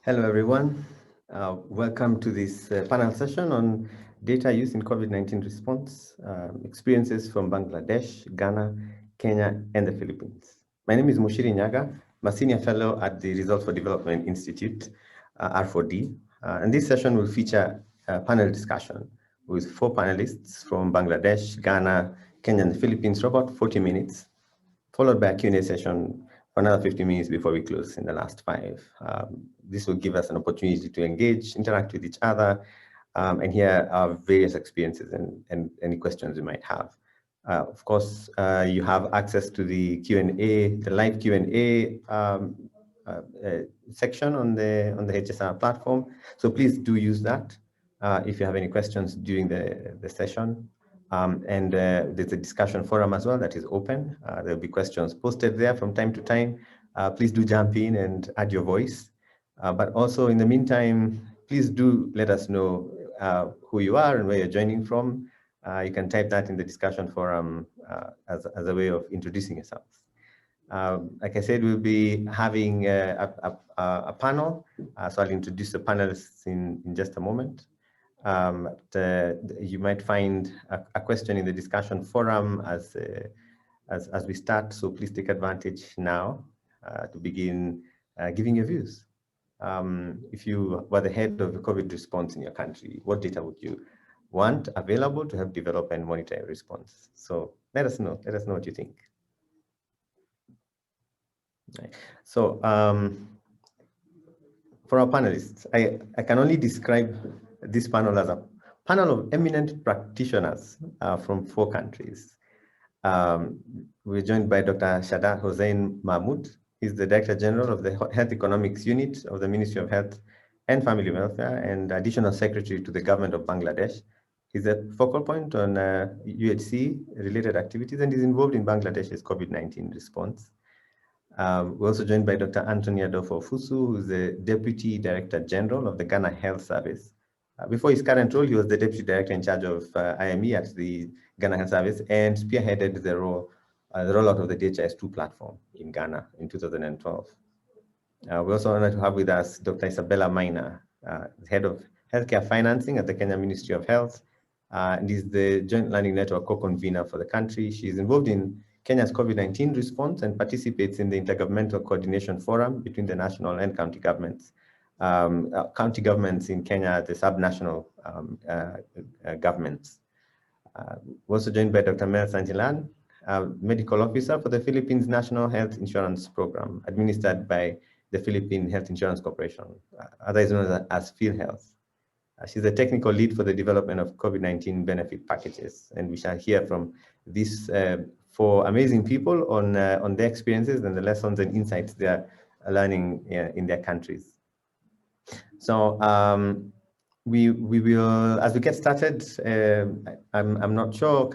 Hello, everyone. Welcome to this panel session on data use in COVID-19 response, experiences from Bangladesh, Ghana, Kenya, and the Philippines. My name is Mushiri Nyaga. I'm a senior fellow at the Results for Development Institute, R4D. And this session will feature a panel discussion with 4 panelists from Bangladesh, Ghana, Kenya, and the Philippines for about 40 minutes, followed by a Q&A session for another 50 minutes before we close in the last 5. This will give us an opportunity to engage, interact with each other, and hear our various experiences and any questions you might have. Of course, you have access to the Q&A, the live Q&A section on the HSR platform. So please do use that if you have any questions during the session. There's a discussion forum as well that is open. There'll be questions posted there from time to time. Please do jump in and add your voice. But also in the meantime, please do let us know who you are and where you're joining from. You can type that in the discussion forum as a way of introducing yourselves. Like I said, we'll be having a panel. So I'll introduce the panelists in just a moment. You might find a question in the discussion forum as we start. So please take advantage now to begin giving your views. If you were the head of the COVID response in your country, what data would you want available to help develop and monitor your response? So let us know what you think. Right. So for our panelists, I can only describe this panel as a panel of eminent practitioners from 4 countries. We're joined by Dr. Shada Hossein Mahmood. He's the Director General of the Health Economics Unit of the Ministry of Health and Family Welfare and Additional Secretary to the Government of Bangladesh. He's a focal point on UHC-related activities and is involved in Bangladesh's COVID-19 response. We're also joined by Dr. Anthony Adolfo-Fusu, who is the Deputy Director General of the Ghana Health Service. Before his current role, he was the Deputy Director in charge of IME at the Ghana Health Service and spearheaded the rollout of the DHIS2 platform in Ghana in 2012. We're also honored to have with us Dr. Isabella Maina, Head of Healthcare Financing at the Kenya Ministry of Health, and is the Joint Learning Network co-convener for the country. She's involved in Kenya's COVID-19 response and participates in the Intergovernmental Coordination Forum between the national and county governments. County governments in Kenya, the subnational governments. We're also joined by Dr. Mel Sanjilan, Medical Officer for the Philippines National Health Insurance Program, administered by the Philippine Health Insurance Corporation, otherwise known as PhilHealth. She's the technical lead for the development of COVID-19 benefit packages, and we shall hear from these 4 amazing people on their experiences and the lessons and insights they're learning in their countries. So we will, as we get started, I'm not sure,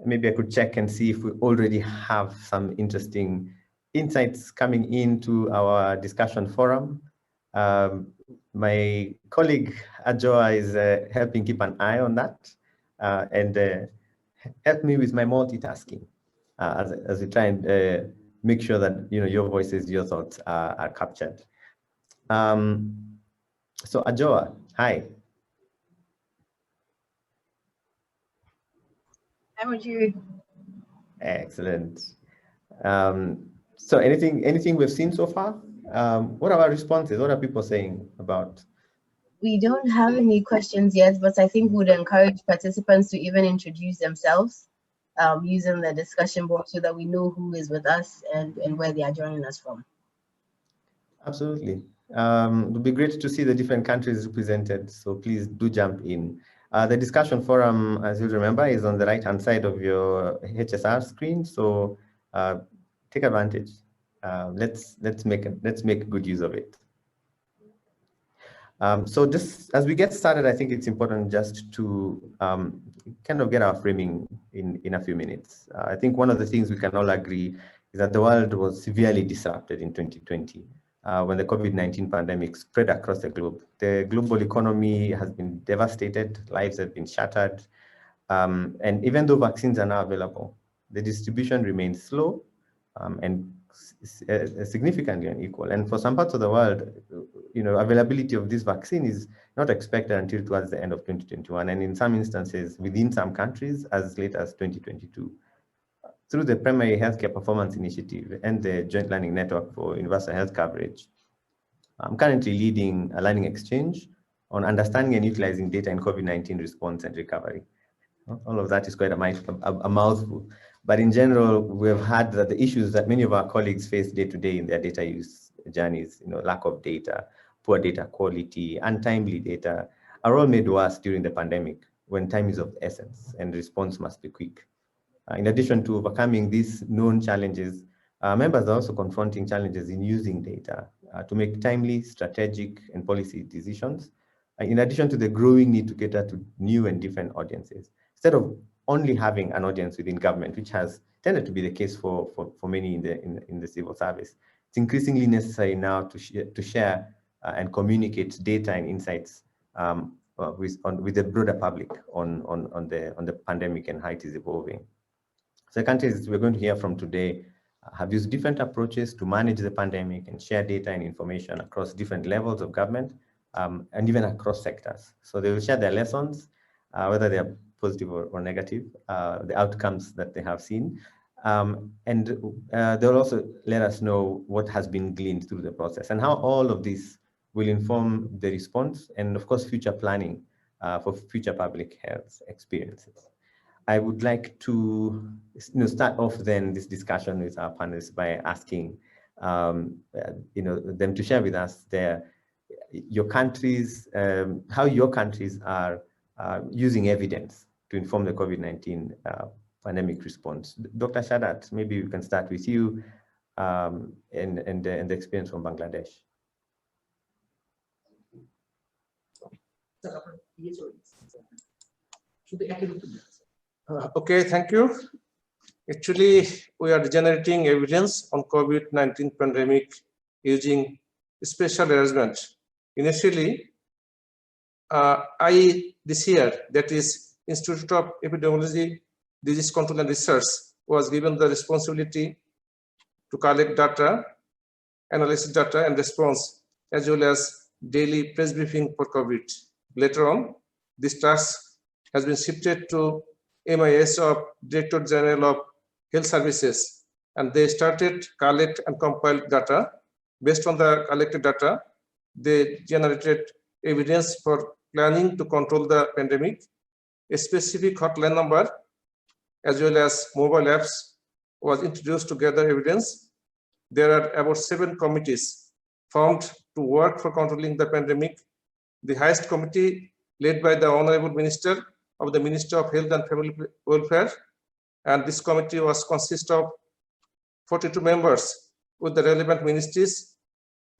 maybe I could check and see if we already have some interesting insights coming into our discussion forum. My colleague Ajoa is helping keep an eye on that and help me with my multitasking as we try and make sure that your voices, your thoughts are captured. So Ajoa, hi. How are you? Excellent. So anything we've seen so far? What are our responses? What are people saying about? We don't have any questions yet, but I think we'd encourage participants to even introduce themselves using the discussion board so that we know who is with us and where they are joining us from. Absolutely. It would be great to see the different countries represented, so please do jump in. The discussion forum, as you remember, is on the right-hand side of your HSR screen, so take advantage. Let's make good use of it. So just as we get started, I think it's important just to kind of get our framing in a few minutes. I think one of the things we can all agree is that the world was severely disrupted in 2020 when the COVID-19 pandemic spread across the globe. The global economy has been devastated, lives have been shattered, and even though vaccines are now available, the distribution remains slow, and significantly unequal. And for some parts of the world, availability of this vaccine is not expected until towards the end of 2021, and in some instances, within some countries, as late as 2022. Through the Primary Healthcare Performance Initiative and the Joint Learning Network for Universal Health Coverage, I'm currently leading a learning exchange on understanding and utilizing data in COVID-19 response and recovery. All of that is quite a mouthful. But in general, we've had that the issues that many of our colleagues face day to day in their data use journeys, lack of data, poor data quality, untimely data, are all made worse during the pandemic when time is of the essence and response must be quick. In addition to overcoming these known challenges, members are also confronting challenges in using data to make timely, strategic, and policy decisions, in addition to the growing need to cater to new and different audiences. Instead of only having an audience within government, which has tended to be the case for many in the civil service, it's increasingly necessary now to share and communicate data and insights with the broader public on the pandemic and how it is evolving. So the countries we're going to hear from today have used different approaches to manage the pandemic and share data and information across different levels of government and even across sectors. So they will share their lessons, whether they are positive or negative, the outcomes that they have seen. And they'll also let us know what has been gleaned through the process and how all of this will inform the response and, of course, future planning for future public health experiences. I would like to start off then this discussion with our panelists by asking them to share with us your countries, how your countries are using evidence to inform the COVID-19 pandemic response. Dr. Shadat, maybe we can start with you and the experience from Bangladesh. Okay, thank you. Actually, we are generating evidence on COVID-19 pandemic using special arrangement. Initially, this year, that is Institute of Epidemiology, Disease Control and Research, was given the responsibility to collect data, analyze data and response, as well as daily press briefing for COVID. Later on, this task has been shifted to MIS of Director General of Health Services, and they started collect and compile data. Based on the collected data, they generated evidence for planning to control the pandemic. A specific hotline number as well as mobile apps was introduced to gather evidence. There are about 7 committees formed to work for controlling the pandemic. The highest committee, led by the Honorable Minister of the Ministry of Health and Family Welfare, and this committee was consist of 42 members with the relevant ministries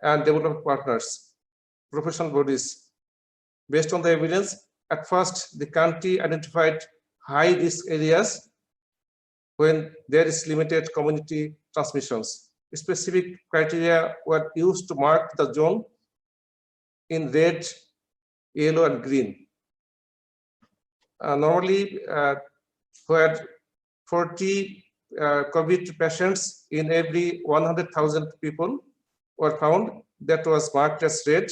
and development partners, professional bodies. Based on the evidence, at first the country identified high risk areas when there is limited community transmissions. Specific criteria were used to mark the zone in red, yellow, and green. Normally, where 40 COVID patients in every 100,000 people were found, that was marked as red,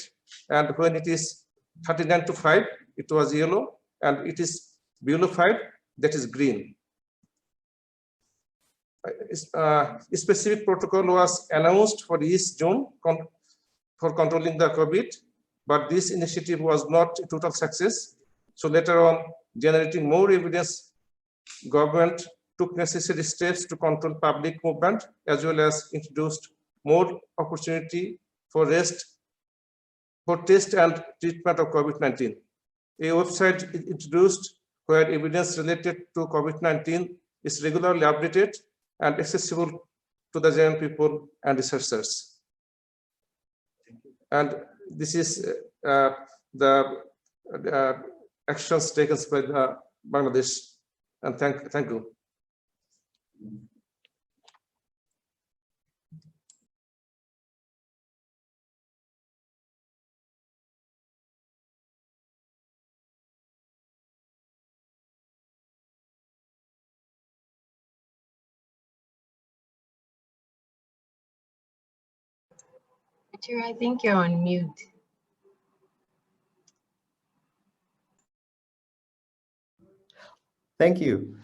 and when it is 39 to 5, it was yellow, and it is below 5, that is green. A specific protocol was announced for each zone for controlling the COVID, but this initiative was not a total success. So later on, generating more evidence, government took necessary steps to control public movement, as well as introduced more opportunity for test and treatment of COVID-19. A website is introduced where evidence related to COVID-19 is regularly updated and accessible to the general people and researchers. And this is the actions taken by the Bangladesh. And thank you. Sure, I think you're on mute. Thank you.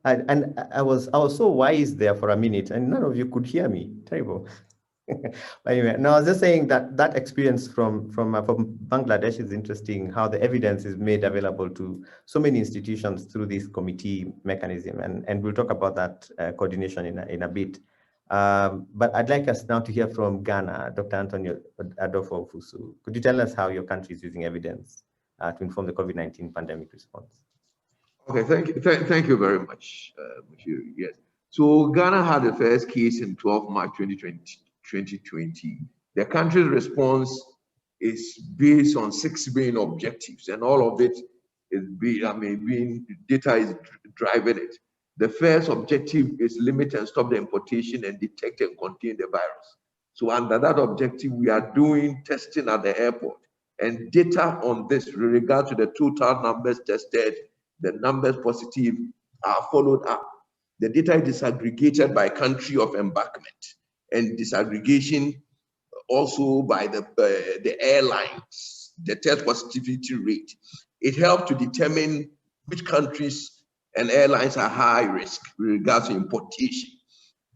And I was so wise there for a minute, and none of you could hear me. Terrible. But anyway, no, I was just saying that experience from Bangladesh is interesting. How the evidence is made available to so many institutions through this committee mechanism, and we'll talk about that coordination in a bit. But I'd like us now to hear from Ghana, Dr. Antonio Adofo-Ofusu. Could you tell us how your country is using evidence to inform the COVID-19 pandemic response? Okay, thank you very much, Monsieur. Yes. So Ghana had the first case in 12 March 2020. The country's response is based on 6 main objectives, and all of it is data is driving it. The first objective is limit and stop the importation and detect and contain the virus. So under that objective, we are doing testing at the airport, and data on this with regard to the total numbers tested, the numbers positive are followed up. The data is disaggregated by country of embarkment, and disaggregation also by the airlines, the test positivity rate. It helps to determine which countries and airlines are high risk with regards to importation.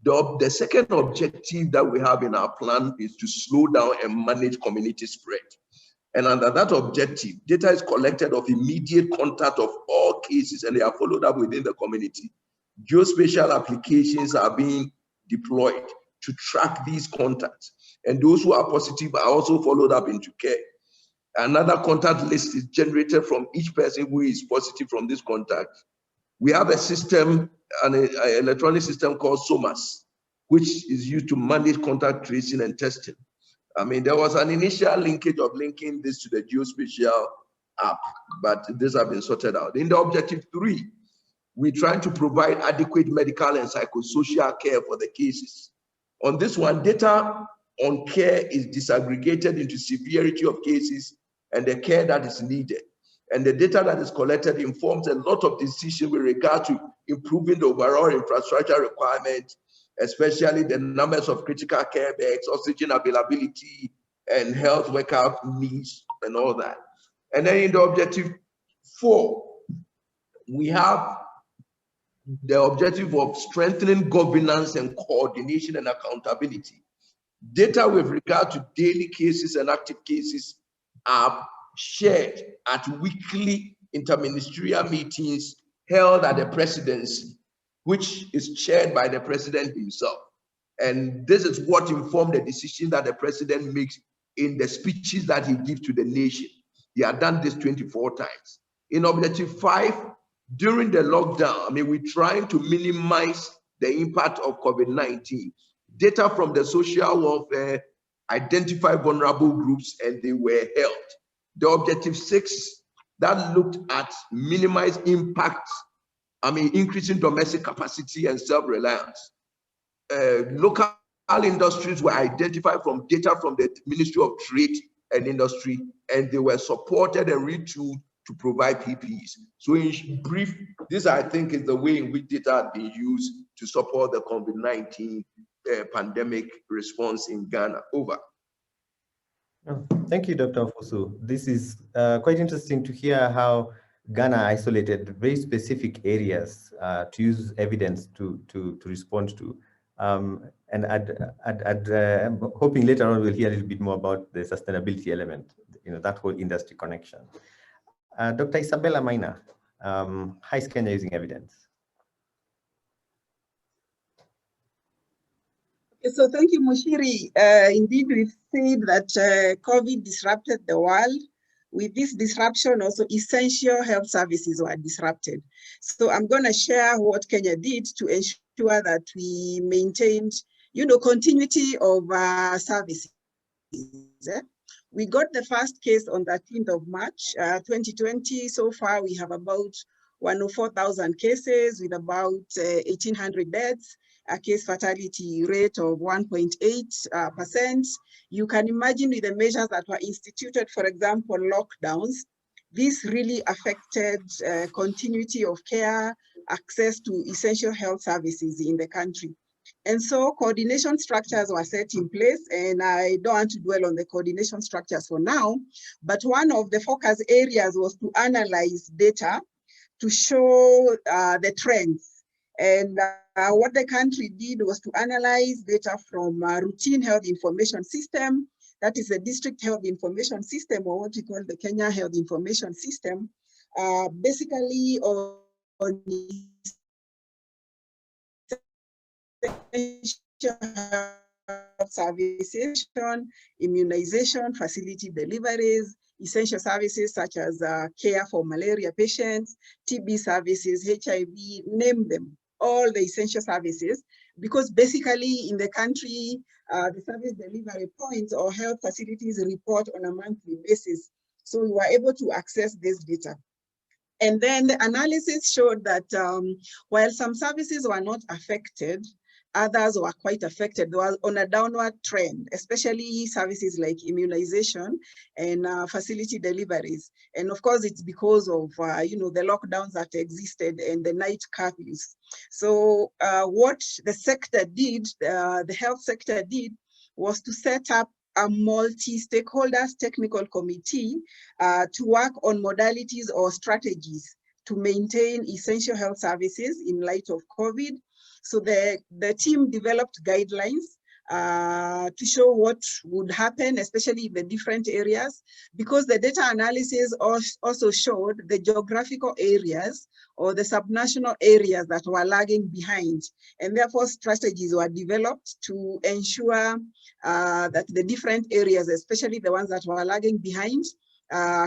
The second objective that we have in our plan is to slow down and manage community spread. And under that objective, data is collected of immediate contact of all cases, and they are followed up within the community. Geospatial applications are being deployed to track these contacts, and those who are positive are also followed up into care. Another contact list is generated from each person who is positive from this contact. We have a system, an electronic system called SOMAS, which is used to manage contact tracing and testing. I mean, there was an initial linkage of linking this to the geospatial app, but this has been sorted out. In the objective 3, we're trying to provide adequate medical and psychosocial care for the cases. On this one, data on care is disaggregated into severity of cases and the care that is needed. And the data that is collected informs a lot of decisions with regard to improving the overall infrastructure requirement, especially the numbers of critical care beds, oxygen availability, and health worker needs, and all that. And then in the objective 4, we have the objective of strengthening governance and coordination and accountability. Data with regard to daily cases and active cases are shared at weekly interministerial meetings held at the presidency, which is chaired by the president himself. And this is what informed the decision that the president makes in the speeches that he gives to the nation. He had done this 24 times. In objective 5, during the lockdown, I mean, we're trying to minimize the impact of COVID-19. Data from the social welfare identify vulnerable groups, and they were held. The objective 6, that looked at minimize impact, I mean, increasing domestic capacity and self-reliance. Local industries were identified from data from the Ministry of Trade and Industry, and they were supported and retooled to provide PPEs. So in brief, this I think is the way in which data are being used to support the COVID-19 pandemic response in Ghana. Over. Oh, thank you, Dr. Ofusu. This is quite interesting to hear how Ghana isolated very specific areas to use evidence to respond to. And I'm hoping later on we'll hear a little bit more about the sustainability element, that whole industry connection. Dr. Isabella Maina, how is Kenya using evidence? So thank you, Mushiri. Indeed, we've said that COVID disrupted the world. With this disruption, also essential health services were disrupted. So I'm going to share what Kenya did to ensure that we maintained, continuity of services. We got the first case on the 13th of March, 2020. So far, we have about 104,000 cases with about 1,800 deaths. A case fatality rate of 1.8%. You can imagine with the measures that were instituted, for example, lockdowns, this really affected continuity of care, access to essential health services in the country. And so coordination structures were set in place, and I don't want to dwell on the coordination structures for now, but one of the focus areas was to analyze data to show the trends. And what the country did was to analyze data from routine health information system, that is the district health information system, or what we call the Kenya Health Information System, basically on services, immunization, facility deliveries, essential services such as care for malaria patients, TB services, HIV, name them, all the essential services, because basically in the country, the service delivery points or health facilities report on a monthly basis. So we were able to access this data. And then the analysis showed that while some services were not affected, others were quite affected. They were on a downward trend, especially services like immunization and facility deliveries. And of course, it's because of the lockdowns that existed and the night curfews. So what the sector did, the health sector did, was to set up a multi-stakeholders technical committee to work on modalities or strategies to maintain essential health services in light of COVID. So the team developed guidelines to show what would happen, especially in the different areas, because the data analysis also showed the geographical areas or the subnational areas that were lagging behind. And therefore strategies were developed to ensure that the different areas, especially the ones that were lagging behind,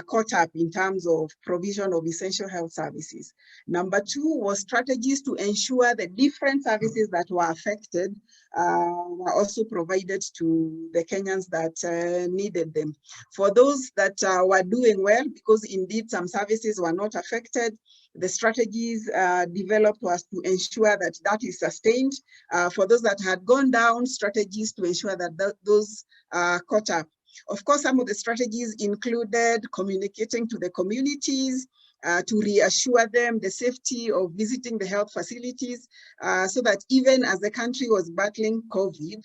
caught up in terms of provision of essential health services. Number two was strategies to ensure the different services that were affected were also provided to the Kenyans that needed them. For those that were doing well, because indeed some services were not affected, the strategies developed was to ensure that that is sustained. For those that had gone down, strategies to ensure that those caught up. Of course, some of the strategies included communicating to the communities to reassure them the safety of visiting the health facilities so that even as the country was battling COVID,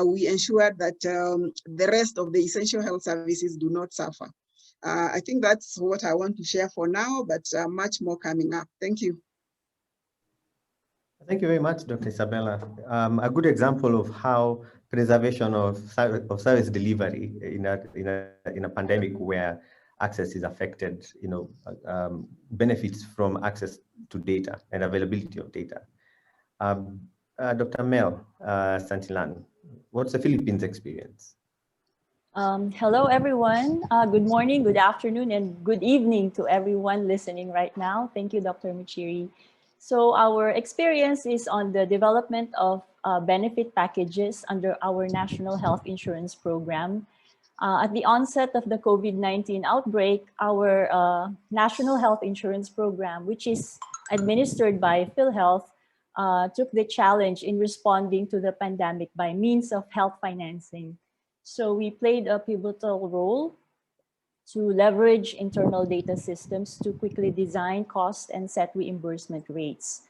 we ensured that the rest of the essential health services do not suffer. I think that's what I want to share for now, but much more coming up. Thank you. Thank you very much, Dr. Isabella. A good example of how preservation of service delivery in a pandemic where access is affected, benefits from access to data and availability of data. Dr. Mel Santillan, what's the Philippines experience? Hello, everyone. Good morning, good afternoon, and good evening to everyone listening right now. Thank you, Dr. Muchiri. So our experience is on the development of benefit packages under our National Health Insurance Program. At the onset of the COVID-19 outbreak, our National Health Insurance Program, which is administered by PhilHealth, took the challenge in responding to the pandemic by means of health financing. So we played a pivotal role to leverage internal data systems to quickly design cost and set reimbursement rates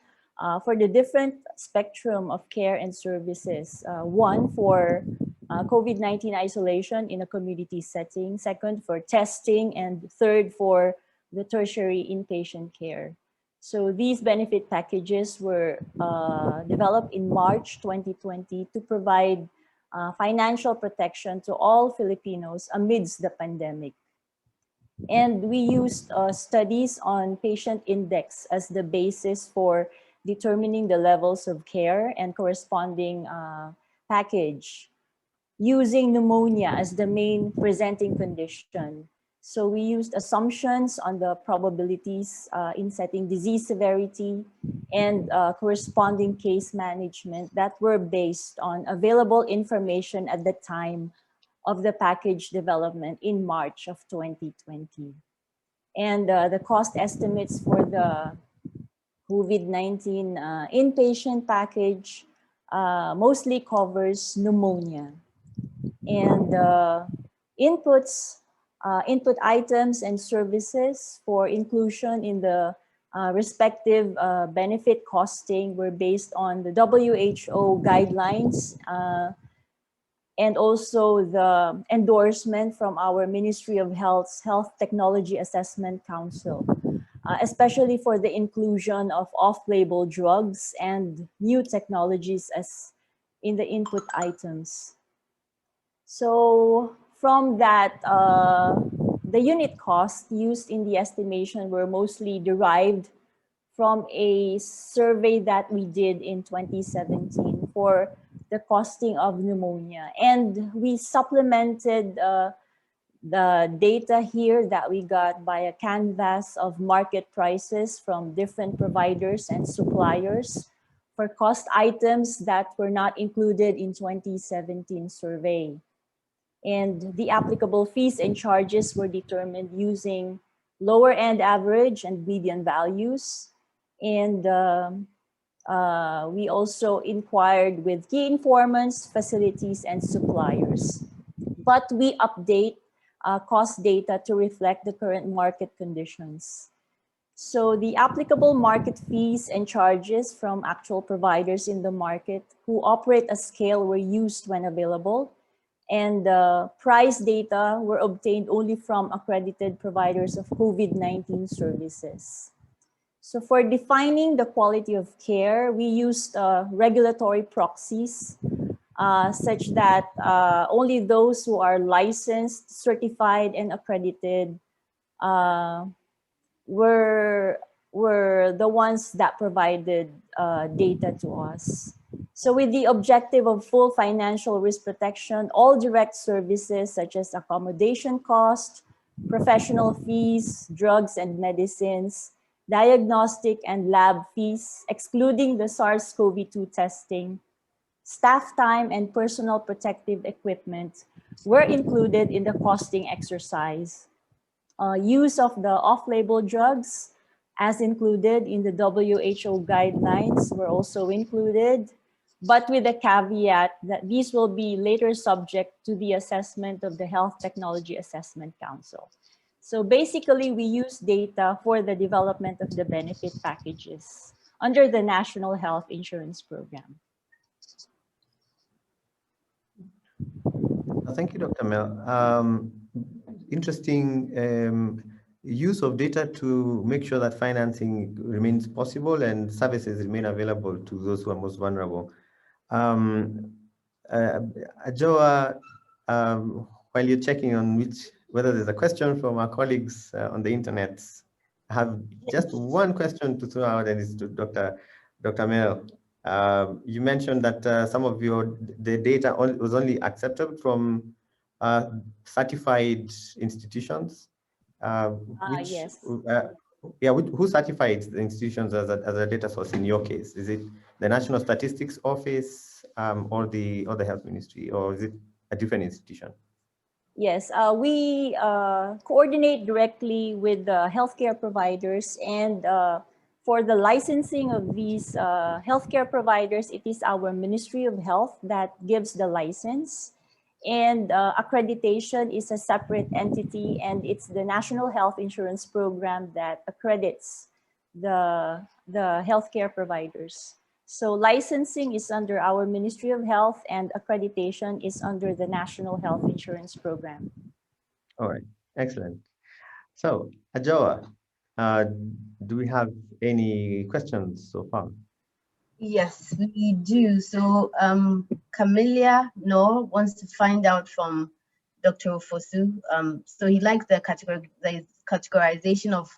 for the different spectrum of care and services. One for COVID-19 isolation in a community setting, second for testing, and third for the tertiary inpatient care. So these benefit packages were developed in March 2020 to provide financial protection to all Filipinos amidst the pandemic. And we used studies on patient index as the basis for determining the levels of care and corresponding package, using pneumonia as the main presenting condition. So we used assumptions on the probabilities in setting disease severity and corresponding case management that were based on available information at the time of the package development in March of 2020. And the cost estimates for the COVID-19 inpatient package mostly covers pneumonia. And input items and services for inclusion in the respective benefit costing were based on the WHO guidelines and also the endorsement from our Ministry of Health's Health Technology Assessment Council, especially for the inclusion of off-label drugs and new technologies as in the input items. So from that, the unit cost used in the estimation were mostly derived from a survey that we did in 2017 for the costing of pneumonia. And we supplemented the data here that we got by a canvas of market prices from different providers and suppliers for cost items that were not included in 2017 survey. And the applicable fees and charges were determined using lower end average and median values. And we also inquired with key informants, facilities, and suppliers. But we update cost data to reflect the current market conditions. So the applicable market fees and charges from actual providers in the market who operate a scale were used when available. And price data were obtained only from accredited providers of COVID-19 services. So for defining the quality of care, we used regulatory proxies such that only those who are licensed, certified, and accredited were the ones that provided data to us. So with the objective of full financial risk protection, all direct services such as accommodation cost, professional fees, drugs and medicines, diagnostic and lab fees, excluding the SARS-CoV-2 testing, staff time and personal protective equipment were included in the costing exercise. Use of the off-label drugs as included in the WHO guidelines were also included, but with a caveat that these will be later subject to the assessment of the Health Technology Assessment Council. So basically, we use data for the development of the benefit packages under the National Health Insurance Program. Thank you, Dr. Mel. Interesting use of data to make sure that financing remains possible and services remain available to those who are most vulnerable. Ajoa, while you're checking on whether there's a question from our colleagues on the internet, I have just one question to throw out, and it's to Dr. Mel. You mentioned that some of the data was only accepted from certified institutions. Yes. Who certified the institutions as a data source in your case? Is it the National Statistics Office or the Health Ministry, or is it a different institution? Yes, we coordinate directly with the healthcare providers, and for the licensing of these healthcare providers, it is our Ministry of Health that gives the license. And accreditation is a separate entity, and it's the National Health Insurance Program that accredits the healthcare providers. So licensing is under our Ministry of Health, and accreditation is under the National Health Insurance Program. All right, excellent. So Ajoa, do we have any questions so far? Yes, we do. So Camellia Noor wants to find out from Dr. Ofosu. So he likes the categorization of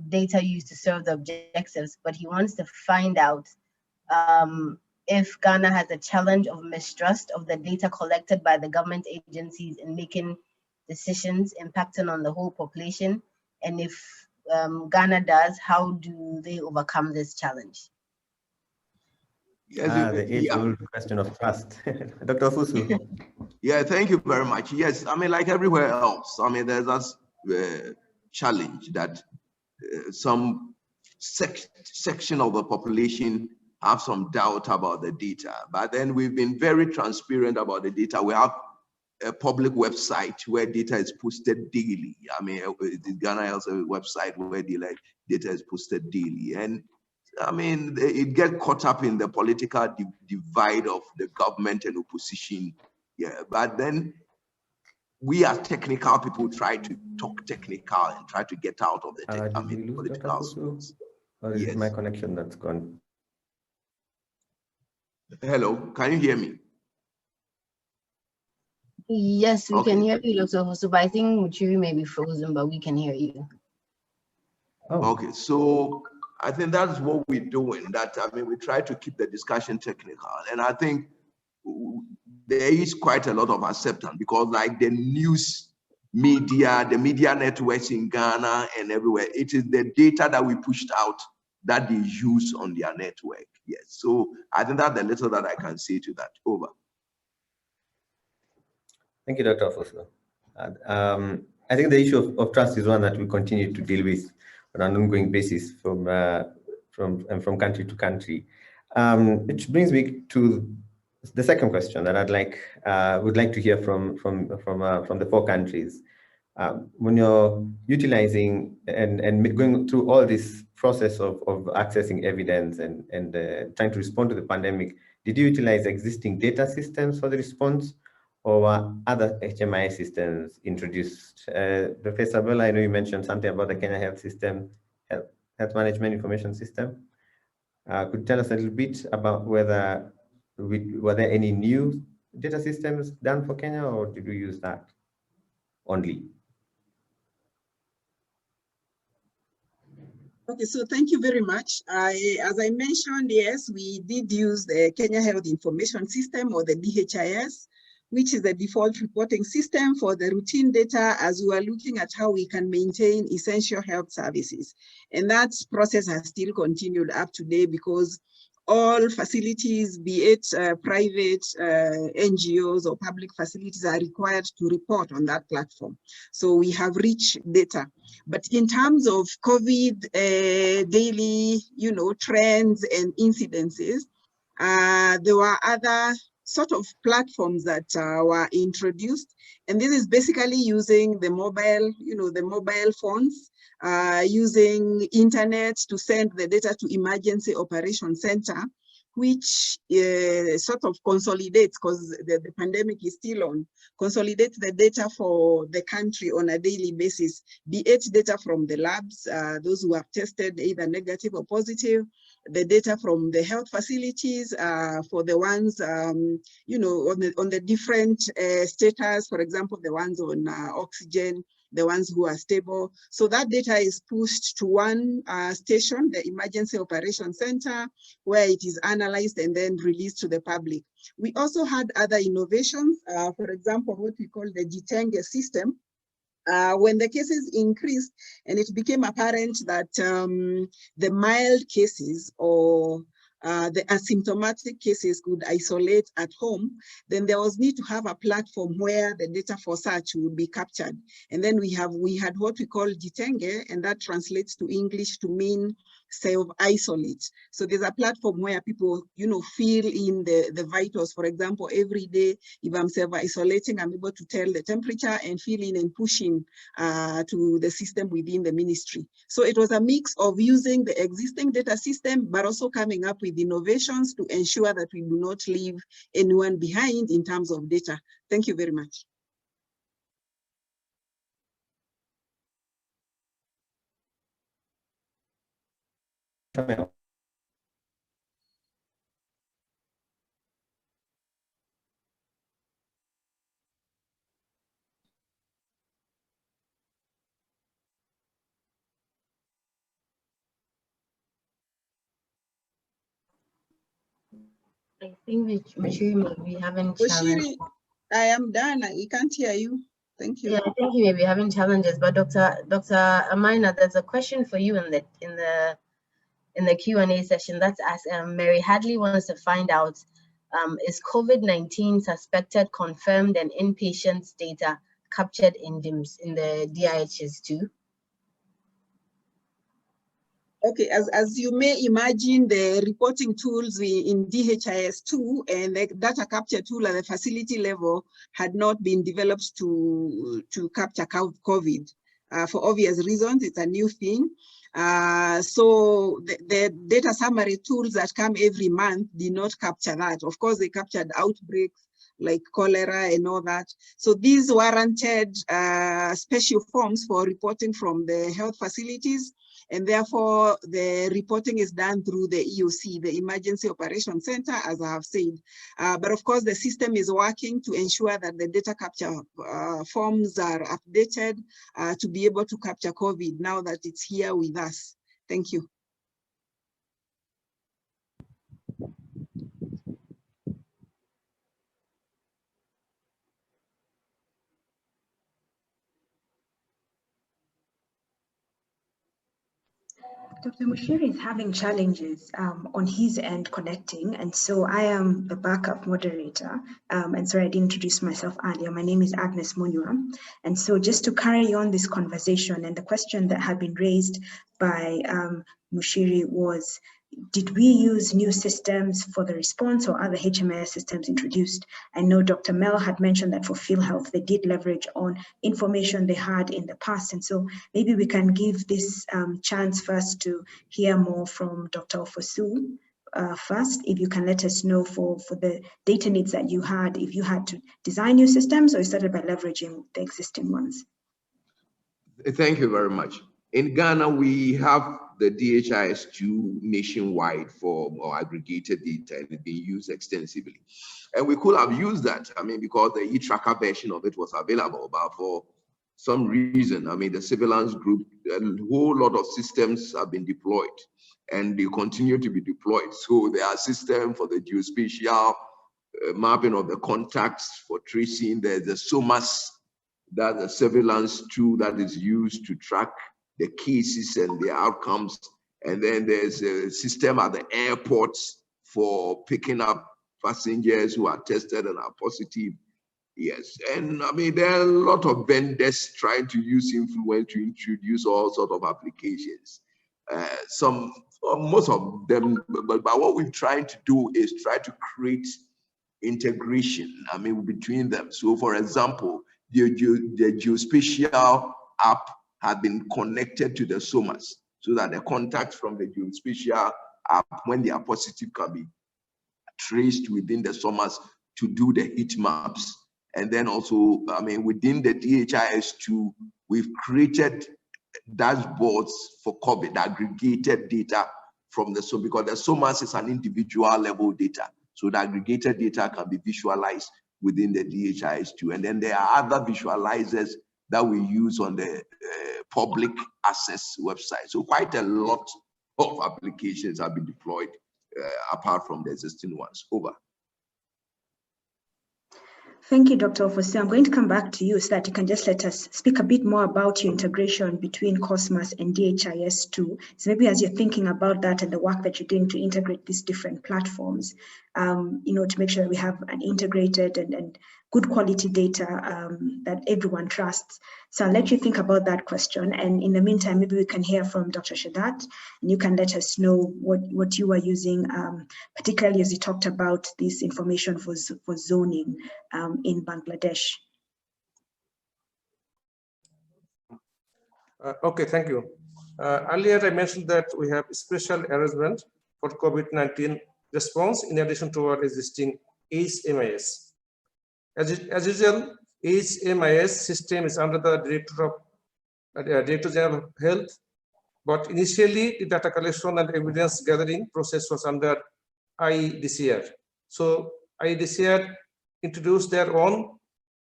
data used to serve the objectives, but he wants to find out if Ghana has a challenge of mistrust of the data collected by the government agencies in making decisions impacting on the whole population, and if Ghana does, how do they overcome this challenge? Yes, the age-old question of trust. Dr. Fusu. Yeah, thank you very much. Yes, I mean, like everywhere else, I mean, there's that challenge that some section of the population have some doubt about the data. But then we've been very transparent about the data. We have a public website where data is posted daily. I mean, the Ghana Health website where data is posted daily. And I mean, it gets caught up in the political divide of the government and opposition. Yeah, but then we as technical people try to talk technical and try to get out of the Did we lose Dr. political Fusu? Or is yes. it my connection that's gone? Hello, can you hear me? Yes, we can hear you, Dr. Hosu, but I think Muchiri may be frozen, but we can hear you. Oh. Okay, so I think that's what we're doing. That I mean, we try to keep the discussion technical, and I think there is quite a lot of acceptance because, like the news media, the media networks in Ghana and everywhere, it is the data that we pushed out that they use on their network. Yes, so I think that's the little that I can say to that. Over. Thank you, Dr. Fosu. I think the issue of trust is one that we continue to deal with on an ongoing basis from country to country. Which brings me to the second question that would like to hear from the 4 countries. When you're utilizing and going through all this process of accessing evidence and trying to respond to the pandemic, did you utilize existing data systems for the response, or were other HMI systems introduced? Professor Bella, I know you mentioned something about the Kenya Health System, Health Management Information System. Could you tell us a little bit about were there any new data systems done for Kenya, or did we use that only? Okay, so thank you very much. As I mentioned, yes, we did use the Kenya Health Information System, or the DHIS, which is the default reporting system for the routine data as we are looking at how we can maintain essential health services. And that process has still continued up to date because all facilities, be it private NGOs or public facilities, are required to report on that platform. So we have rich data. But in terms of COVID daily, trends and incidences, there were other sort of platforms that were introduced. And this is basically using the mobile phones, using internet to send the data to Emergency Operation Center, which sort of consolidates, because the pandemic is still on, consolidates the data for the country on a daily basis, be it data from the labs, those who have tested either negative or positive, the data from the health facilities for the ones, on the different status, for example, the ones on oxygen, the ones who are stable. So that data is pushed to one station, the Emergency Operation Center, where it is analyzed and then released to the public. We also had other innovations, for example, what we call the Jitenge system. When the cases increased and it became apparent that the mild cases or the asymptomatic cases could isolate at home, then there was need to have a platform where the data for such would be captured. And then we had what we call Jitenge, and that translates to English to mean self-isolate. So there's a platform where people, fill in the vitals. For example, every day, if I'm self-isolating, I'm able to tell the temperature and fill in and push in to the system within the ministry. So it was a mix of using the existing data system, but also coming up with innovations to ensure that we do not leave anyone behind in terms of data. Thank you very much. I think Muchiri may be having challenges. I am done. We can't hear you. Thank you. Yeah, I think you may be having challenges, but Dr. Amina, there's a question for you in the Q&A session. That's asked. Mary Hadley wants to find out, is COVID-19 suspected, confirmed, and inpatients data captured in the DIHs too? Okay, as you may imagine, the reporting tools in DHIS2 and the data capture tool at the facility level had not been developed to capture COVID. For obvious reasons, it's a new thing. So the data summary tools that come every month did not capture that. Of course, they captured outbreaks like cholera and all that. So these warranted special forms for reporting from the health facilities, and therefore the reporting is done through the EOC, the Emergency Operations Center, as I have said. But of course, the system is working to ensure that the data capture forms are updated to be able to capture COVID now that it's here with us. Thank you. Dr. Mushiri is having challenges on his end connecting, and so I am the backup moderator. And sorry, I didn't introduce myself earlier. My name is Agnes Munywa. And so just to carry on this conversation, and the question that had been raised by Mushiri was, did we use new systems for the response or other HMIS systems introduced? I know Dr. Mel had mentioned that for PhilHealth, they did leverage on information they had in the past. And so maybe we can give this chance first to hear more from Dr. Ofosu first, if you can let us know for the data needs that you had, if you had to design new systems or you started by leveraging the existing ones. Thank you very much. In Ghana, we have the DHIS2 nationwide for aggregated data, and it's being used extensively. And we could have used that, because the e-tracker version of it was available, but for some reason, the surveillance group, a whole lot of systems have been deployed, and they continue to be deployed. So there are systems for the geospatial mapping of the contacts for tracing. There's the SOMAS, that's a surveillance tool that is used to track the cases and the outcomes. And then there's a system at the airports for picking up passengers who are tested and are positive. Yes, and there are a lot of vendors trying to use influence to introduce all sorts of applications. Most of them, but what we're trying to do is try to create integration, between them. So for example, the geospatial app had been connected to the SOMAS so that the contacts from the geospatial app, when they are positive, can be traced within the SOMAS to do the heat maps. And then also, within the DHIS2, we've created dashboards for COVID, aggregated data from the SOMAS, because the SOMAS is an individual level data. So the aggregated data can be visualized within the DHIS2. And then there are other visualizers that we use on the public access website. So quite a lot of applications have been deployed apart from the existing ones. Over. Thank you, Dr. Ofosu. I'm going to come back to you so that you can just let us speak a bit more about your integration between COSMAS and DHIS2. So maybe as you're thinking about that and the work that you're doing to integrate these different platforms, to make sure that we have an integrated and good quality data that everyone trusts. So I'll let you think about that question. And in the meantime, maybe we can hear from Dr. Shadat, and you can let us know what you are using, particularly as you talked about this information for zoning in Bangladesh. Okay, thank you. Earlier I mentioned that we have special arrangement for COVID-19 response in addition to our existing HMIS. As usual, HMIS system is under the Director General of Health, but initially the data collection and evidence gathering process was under IDCR. So IDCR introduced their own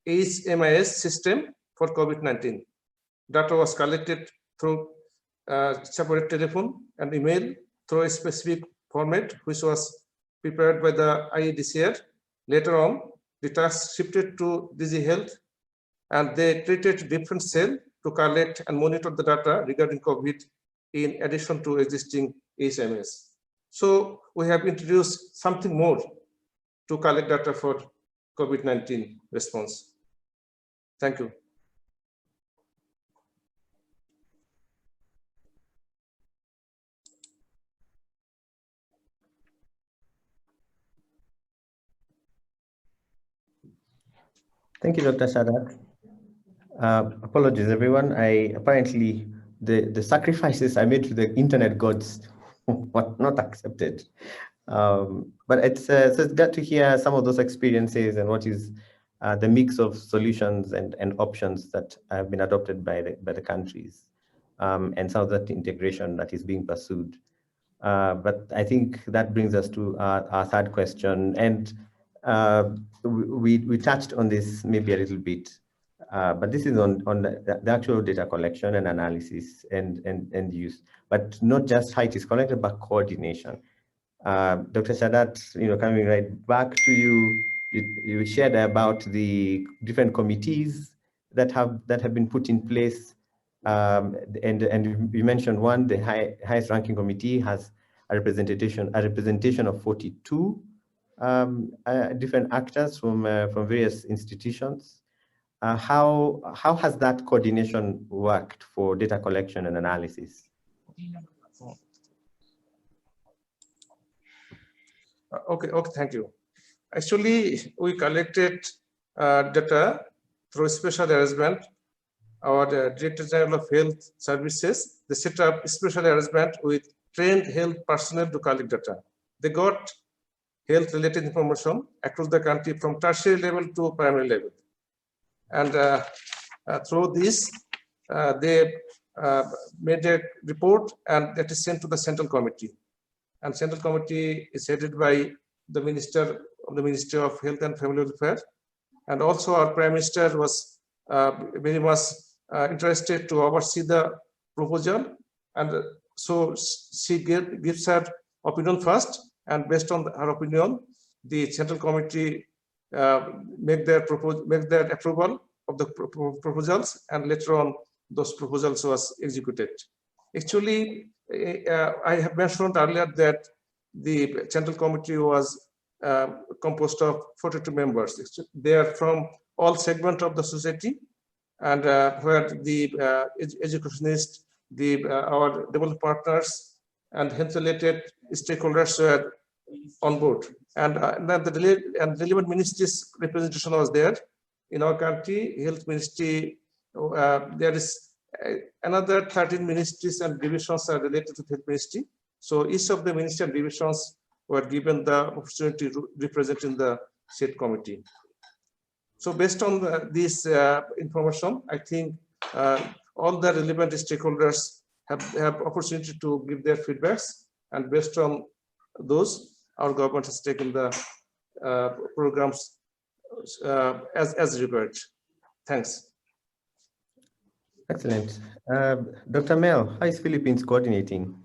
HMIS system for COVID-19. Data was collected through separate telephone and email through a specific format, which was prepared by the IDCR. Later on, the task shifted to DG Health, and they created different cell to collect and monitor the data regarding COVID in addition to existing HMS. So we have introduced something more to collect data for COVID-19 response. Thank you. Thank you, Dr. Shadat. Apologies, everyone. Apparently the sacrifices I made to the internet gods were not accepted. But so it's good to hear some of those experiences and what is the mix of solutions and options that have been adopted by the countries, and some of that integration that is being pursued. But I think that brings us to our third question, and we touched on this maybe a little bit, but this is on the actual data collection and analysis and use, but not just how it is collected, but coordination. Dr. Shadat, coming right back to you, you shared about the different committees that have been put in place, and you mentioned one, the highest ranking committee has a representation of 42 different actors from various institutions. How has that coordination worked for data collection and analysis? Okay, thank you. Actually, we collected data through special arrangement. Our Director General of Health Services, they set up a special arrangement with trained health personnel to collect data. They got health-related information across the country from tertiary level to primary level. And through this, they made a report, and that is sent to the Central Committee. And Central Committee is headed by the Minister of the Ministry of Health and Family Welfare. And also our Prime Minister was very much interested to oversee the proposal. And so she gives her opinion first, and based on her opinion, the Central Committee make their approval of the proposals, and later on those proposals was executed. Actually, I have mentioned earlier that the Central Committee was composed of 42 members. They are from all segments of the society, and where the educationists, our development partners, and health-related stakeholders were on board. And the relevant ministries representation was there. In our country, Health Ministry, there is another 13 ministries and divisions are related to Health Ministry. So each of the ministry and divisions were given the opportunity to represent in the state committee. So based on this information, I think all the relevant stakeholders have opportunity to give their feedbacks, and based on those, our government has taken the programs as required. Thanks. Excellent. Dr. Mel, how is Philippines coordinating?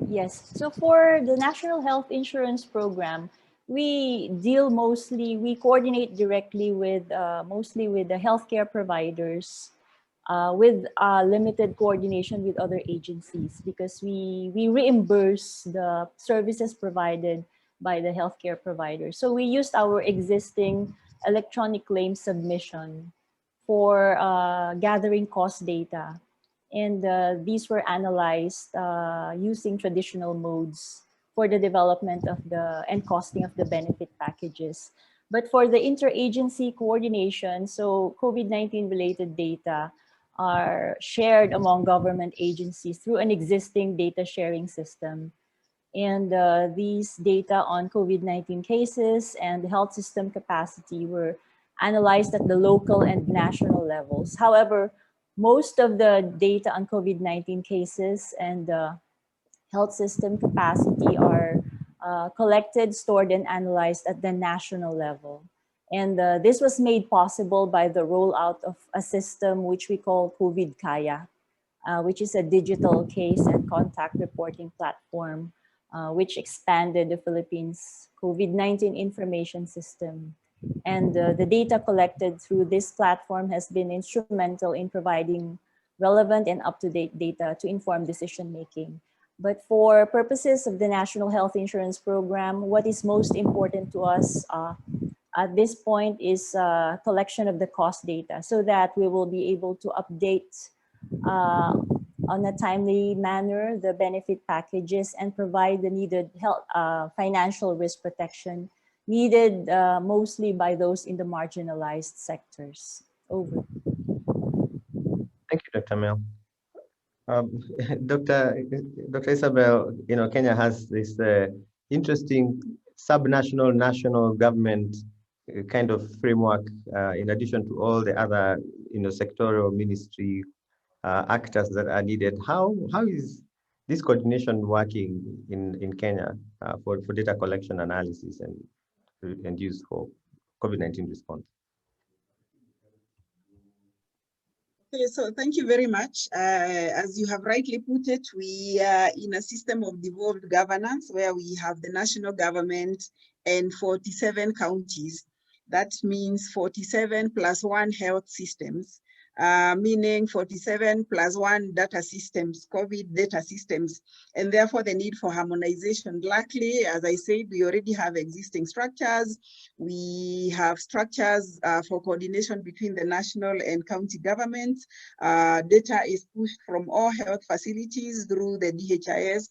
Yes, so for the National Health Insurance Program, we coordinate directly with mostly with the healthcare providers, with limited coordination with other agencies, because we reimburse the services provided by the healthcare providers. So we used our existing electronic claim submission for gathering cost data. And these were analyzed using traditional modes for the development of and costing of the benefit packages. But for the interagency coordination, so COVID-19 related data are shared among government agencies through an existing data sharing system. And these data on COVID-19 cases and health system capacity were analyzed at the local and national levels. However, most of the data on COVID-19 cases and health system capacity are collected, stored, and analyzed at the national level. And this was made possible by the rollout of a system which we call COVID Kaya, which is a digital case and contact reporting platform, which expanded the Philippines' COVID-19 information system. And the data collected through this platform has been instrumental in providing relevant and up-to-date data to inform decision-making. But for purposes of the National Health Insurance Program, what is most important to us at this point is collection of the cost data, so that we will be able to update on a timely manner the benefit packages and provide the needed health, financial risk protection needed mostly by those in the marginalized sectors. Over. Thank you, Dr. Mel. Dr. Isabel, Kenya has this interesting subnational, national government kind of framework, in addition to all the other, sectoral ministry actors that are needed. How is this coordination working in Kenya for data collection, analysis, and use for COVID-19 response? Okay, so thank you very much. As you have rightly put it, we are in a system of devolved governance where we have the national government and 47 counties. That means 47 plus 1 health systems, meaning 47 plus 1 data systems, COVID data systems, and therefore the need for harmonization. Luckily, as I said, we already have existing structures. We have structures for coordination between the national and county governments. Data is pushed from all health facilities through the DHIS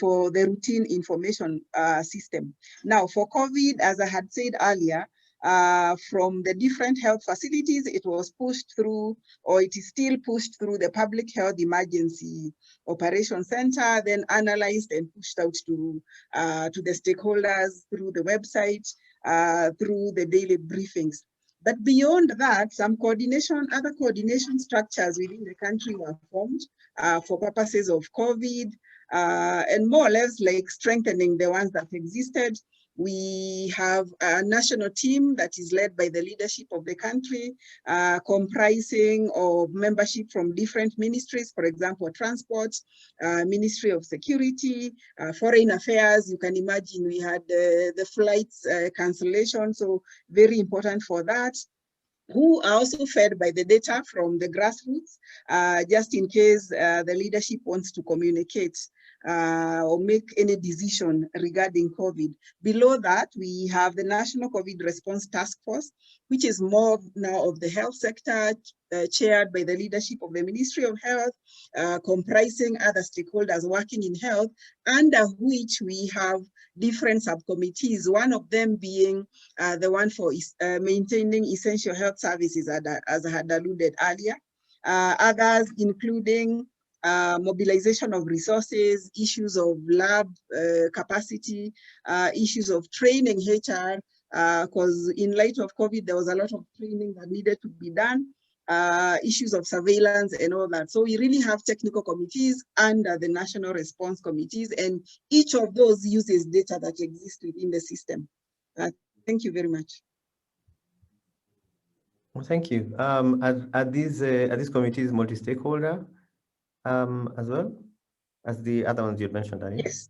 for the routine information system. Now, for COVID, as I had said earlier, from the different health facilities, it was pushed through, or it is still pushed through the Public Health Emergency Operation Center, then analyzed and pushed out to the stakeholders through the website, through the daily briefings. But beyond that, some other coordination structures within the country were formed for purposes of COVID, and more or less like strengthening the ones that existed. We have a national team that is led by the leadership of the country, comprising of membership from different ministries, for example, transport, Ministry of Security, Foreign Affairs. You can imagine we had the flights cancellation, so very important for that, who are also fed by the data from the grassroots, just in case the leadership wants to communicate or make any decision regarding COVID. Below that, we have the National COVID Response Task Force, which is more now of the health sector, chaired by the leadership of the Ministry of Health, comprising other stakeholders working in health, under which we have different subcommittees, one of them being the one for maintaining essential health services, as I had alluded earlier. Others including mobilization of resources, issues of lab capacity, issues of training HR, because in light of COVID, there was a lot of training that needed to be done, issues of surveillance and all that. So we really have technical committees under the national response committees, and each of those uses data that exists within the system. Thank you very much. Well, thank you. Are these committees multi-stakeholder as well as the other ones you mentioned earlier? Yes.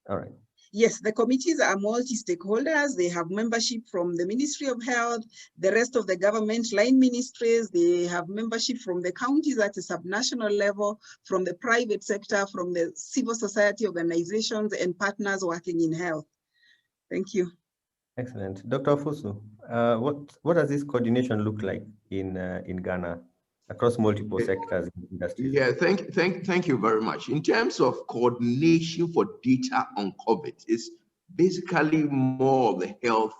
All right. Yes, the committees are multi-stakeholders. They have membership from the Ministry of Health, the rest of the government line ministries. They have membership from the counties at a subnational level, from the private sector, from the civil society organizations and partners working in health. Thank you. Excellent. Dr. Ofusu, what does this coordination look like in Ghana across multiple sectors and industries? Yeah, thank you very much. In terms of coordination for data on COVID, it's basically more of the health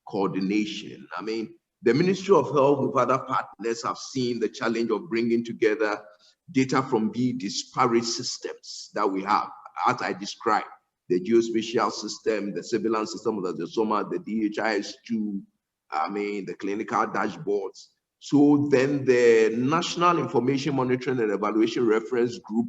coordination. I mean, the Ministry of Health with other partners have seen the challenge of bringing together data from the disparate systems that we have, as I described, the geospatial system, the surveillance system of the SOMA, the DHIS2, the clinical dashboards. So then the National Information Monitoring and Evaluation Reference Group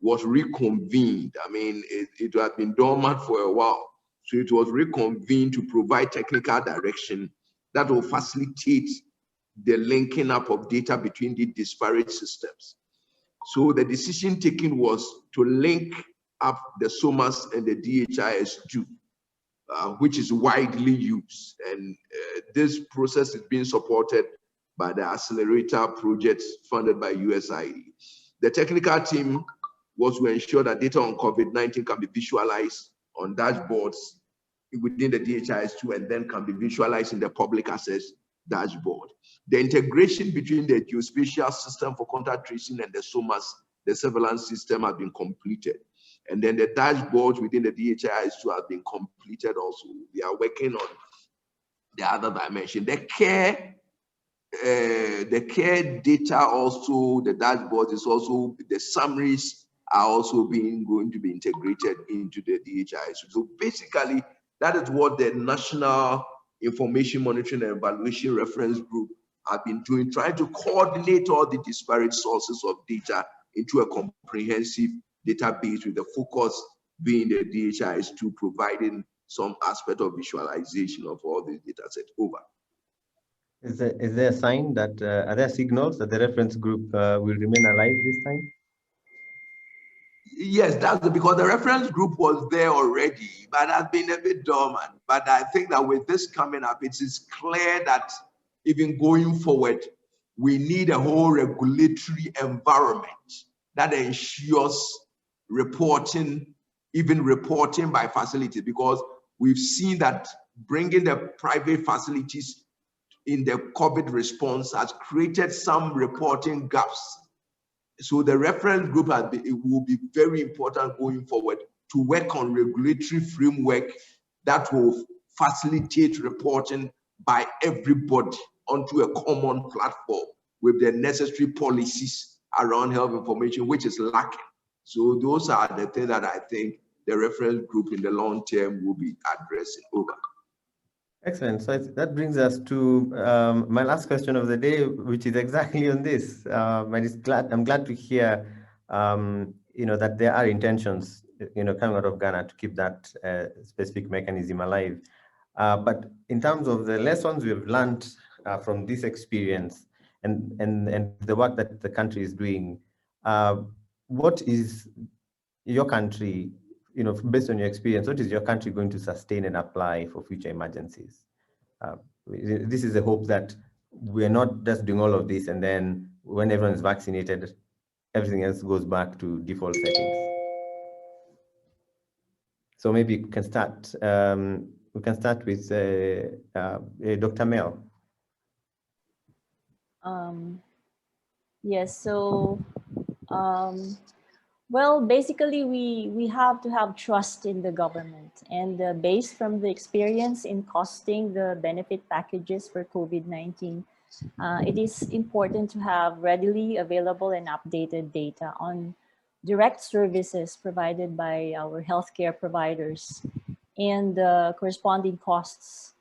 was reconvened. I mean, it had been dormant for a while. So it was reconvened to provide technical direction that will facilitate the linking up of data between the disparate systems. So the decision taken was to link up the SOMAS and the DHIS2, which is widely used. And this process is being supported by the accelerator projects funded by USAID. The technical team was to ensure that data on COVID-19 can be visualized on dashboards within the DHIS2 and then can be visualized in the public access dashboard. The integration between the geospatial system for contact tracing and the SOMAS, the surveillance system, has been completed. And then the dashboards within the DHIS2 have been completed also. We are working on the other dimension. The care data also, the dashboard is also, the summaries are also going to be integrated into the DHIS. So basically, that is what the National Information Monitoring and Evaluation Reference Group have been doing, trying to coordinate all the disparate sources of data into a comprehensive database, with the focus being the DHIS2 providing some aspect of visualization of all these data sets over. Is there a sign that, are there signals that the reference group will remain alive this time? Yes, that's because the reference group was there already, but has been a bit dormant. But I think that with this coming up, it is clear that even going forward, we need a whole regulatory environment that ensures reporting, even reporting by facilities, because we've seen that bringing the private facilities in the COVID response has created some reporting gaps. So the reference group it will be very important going forward to work on regulatory framework that will facilitate reporting by everybody onto a common platform with the necessary policies around health information, which is lacking. So those are the things that I think the reference group in the long term will be addressing over. Excellent. So that brings us to my last question of the day, which is exactly on this. I'm glad to hear, that there are intentions, coming out of Ghana to keep that specific mechanism alive. But in terms of the lessons we've learned from this experience and the work that the country is doing, what is your country, based on your experience, what is your country going to sustain and apply for future emergencies? This is the hope that we're not just doing all of this and then when everyone is vaccinated, everything else goes back to default settings. So maybe we can start. We can start with Dr. Mel. Yes. So. Well, basically, we have to have trust in the government, and based from the experience in costing the benefit packages for COVID-19, it is important to have readily available and updated data on direct services provided by our healthcare providers and corresponding costs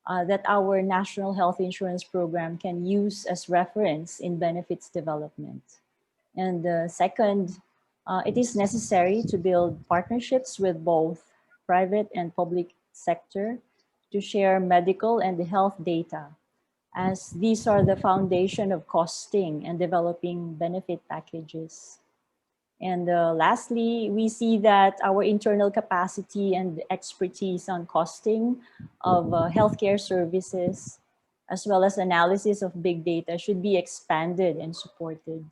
that our National Health Insurance Program can use as reference in benefits development. And second, it is necessary to build partnerships with both private and public sector to share medical and health data, as these are the foundation of costing and developing benefit packages. And lastly, we see that our internal capacity and expertise on costing of healthcare services, as well as analysis of big data, should be expanded and supported.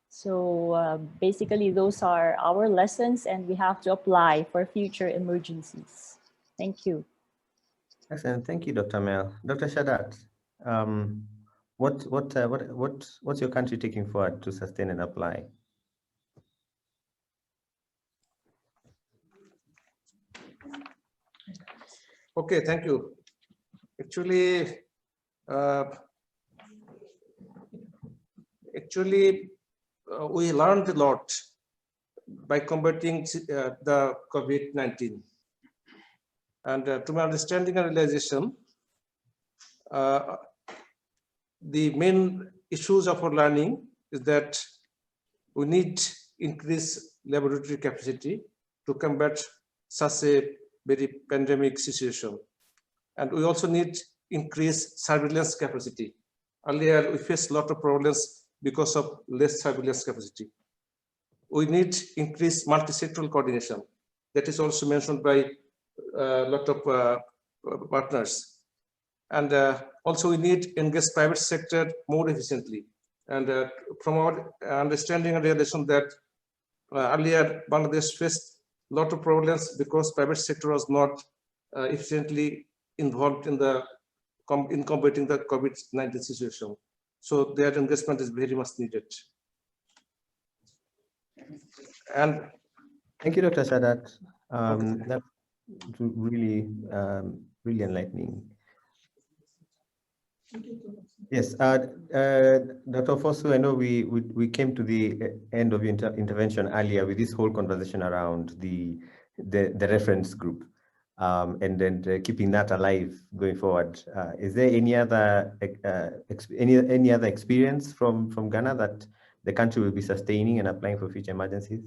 So basically, those are our lessons, and we have to apply for future emergencies. Thank you. Excellent. Thank you, Dr. Mel. Dr. Shadat, what's your country taking forward to sustain and apply? Okay, thank you. Actually, we learned a lot by combating the COVID-19. And to my understanding and realization, the main issues of our learning is that we need increased laboratory capacity to combat such a very pandemic situation. And we also need increased surveillance capacity. Earlier, we faced a lot of problems because of less surveillance capacity. We need increased multi-sectoral coordination. That is also mentioned by a lot of partners. And also we need engage private sector more efficiently. And from our understanding and realization that earlier Bangladesh faced a lot of problems because private sector was not efficiently involved in combating the COVID-19 situation. So their engagement is very much needed. And Thank you, Dr. Shadat. That's really, really enlightening. Yes, Dr. Fosu, I know we came to the end of your intervention earlier with this whole conversation around the reference group, and then keeping that alive going forward. Is there any other any other experience from Ghana that the country will be sustaining and applying for future emergencies?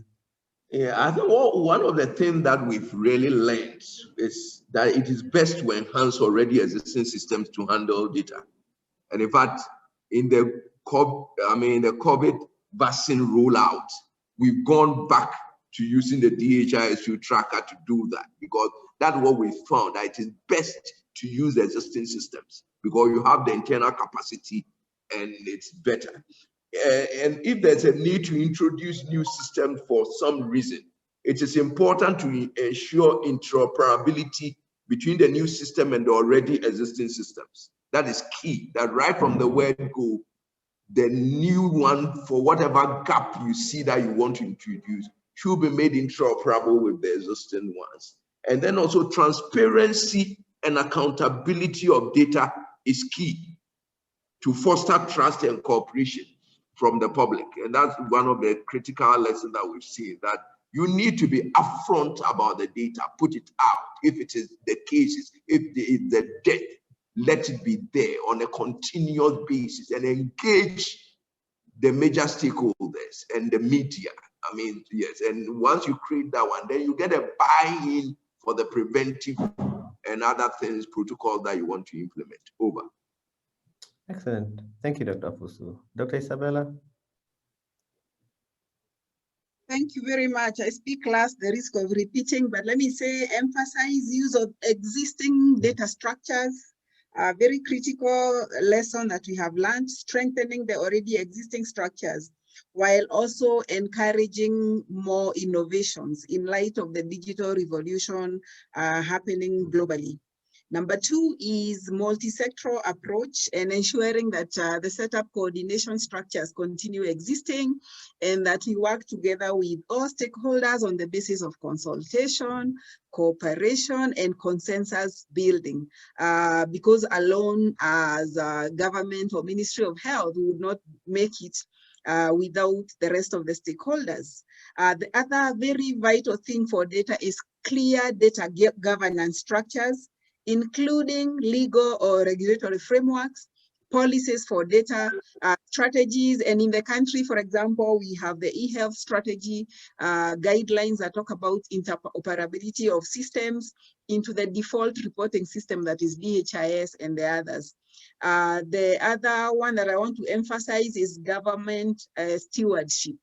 Yeah, I think one of the things that we've really learned is that it is best to enhance already existing systems to handle data. And in fact, in the COVID vaccine rollout, we've gone back to using the DHISU tracker to do that, because that's what we found, that it is best to use the existing systems because you have the internal capacity and it's better. And if there's a need to introduce new systems for some reason, it is important to ensure interoperability between the new system and the already existing systems. That is key, that right from the word go, the new one, for whatever gap you see that you want to introduce, should be made interoperable with the existing ones. And then also transparency and accountability of data is key to foster trust and cooperation from the public. And that's one of the critical lessons that we've seen, that you need to be upfront about the data, put it out. If it is the cases, if it's the death, let it be there on a continuous basis and engage the major stakeholders and the media. I mean, yes, and once you create that one, then you get a buy-in for the preventive and other things, protocols that you want to implement. Over. Excellent. Thank you, Dr. Fosu. Dr. Isabella? Thank you very much. I speak last, the risk of repeating, but let me say, emphasize use of existing data structures, a very critical lesson that we have learned, strengthening the already existing structures, while also encouraging more innovations in light of the digital revolution happening globally. Number two is multi-sectoral approach and ensuring that the setup coordination structures continue existing and that we work together with all stakeholders on the basis of consultation, cooperation, and consensus building. Because alone as a government or Ministry of Health, we would not make it without the rest of the stakeholders. The other very vital thing for data is clear data governance structures, including legal or regulatory frameworks, policies for data, strategies. And in the country, for example, we have the e-health strategy guidelines that talk about interoperability of systems into the default reporting system that is DHIS and the others. The other one that I want to emphasize is government stewardship.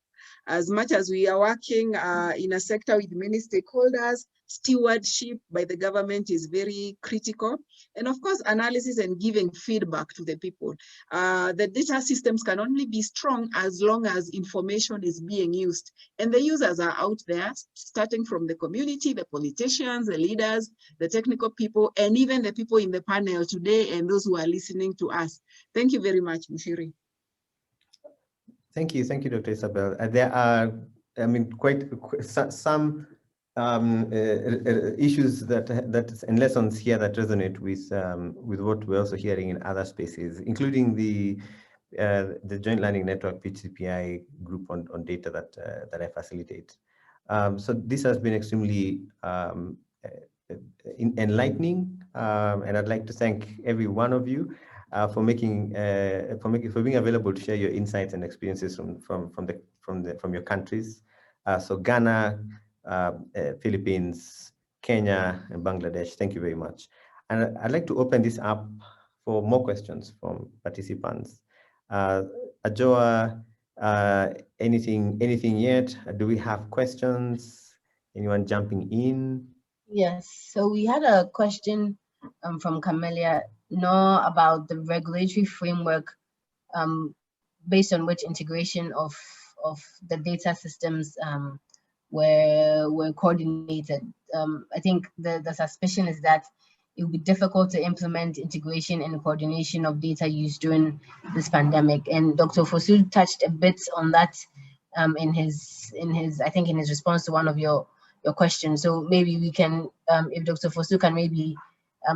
As much as we are working in a sector with many stakeholders, stewardship by the government is very critical. And of course, analysis and giving feedback to the people. The data systems can only be strong as long as information is being used. And the users are out there, starting from the community, the politicians, the leaders, the technical people, and even the people in the panel today and those who are listening to us. Thank you very much, Mushiri. Thank you, Dr. Isabel. There are, I mean, quite some issues and lessons here that resonate with what we're also hearing in other spaces, including the Joint Learning Network PCPI group on data that I facilitate. So this has been extremely enlightening, and I'd like to thank every one of you for being available to share your insights and experiences from your countries. So Ghana, Philippines, Kenya, and Bangladesh. Thank you very much. And I'd like to open this up for more questions from participants. Ajoa, anything yet? Do we have questions? Anyone jumping in? Yes, so we had a question from Camelia about the regulatory framework based on which integration of the data systems were coordinated. I think the suspicion is that it would be difficult to implement integration and coordination of data use during this pandemic. And Dr. Fosu touched a bit on that in his response to one of your your question. So maybe we can, if Dr. Fosu can maybe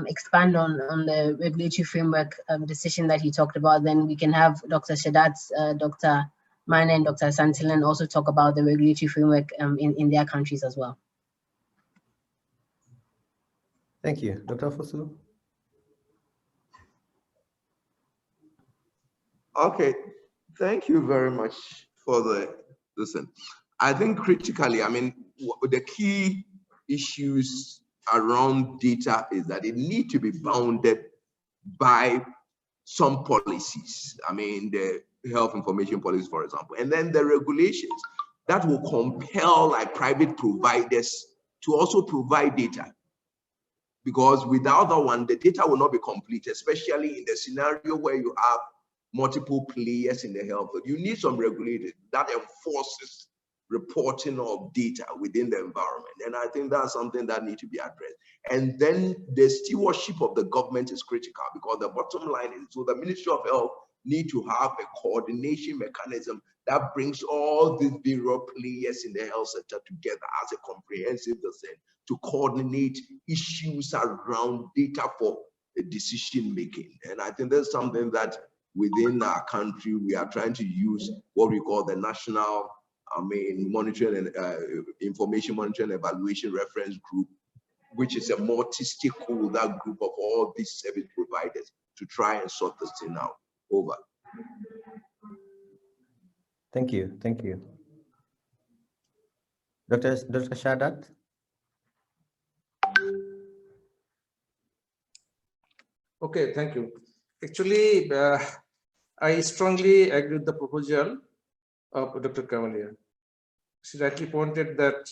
expand on the regulatory framework decision that he talked about, then we can have Dr. Shadat, Dr. Mana, and Dr. Santilan also talk about the regulatory framework in their countries as well. Thank you. Dr. Fosu? Okay, thank you very much for the listen. I think critically, I mean, the key issues around data is that it needs to be bounded by some policies. I mean, the health information policy, for example, and then the regulations that will compel like private providers to also provide data. Because without that one, the data will not be complete, especially in the scenario where you have multiple players in the health. You need some regulators that enforces reporting of data within the environment. And I think that's something that needs to be addressed. And then the stewardship of the government is critical, because the bottom line is, so the Ministry of Health need to have a coordination mechanism that brings all these various players in the health sector together as a comprehensive design to coordinate issues around data for decision making. And I think that's something that within our country, we are trying to use what we call the National Monitoring and Information Monitoring Evaluation Reference Group, which is a multi-stakeholder group of all these service providers to try and sort this thing out. Over. Thank you. Thank you. Dr. Shadat? Okay, thank you. Actually, I strongly agree with the proposal of Dr. Kamalia. She rightly pointed that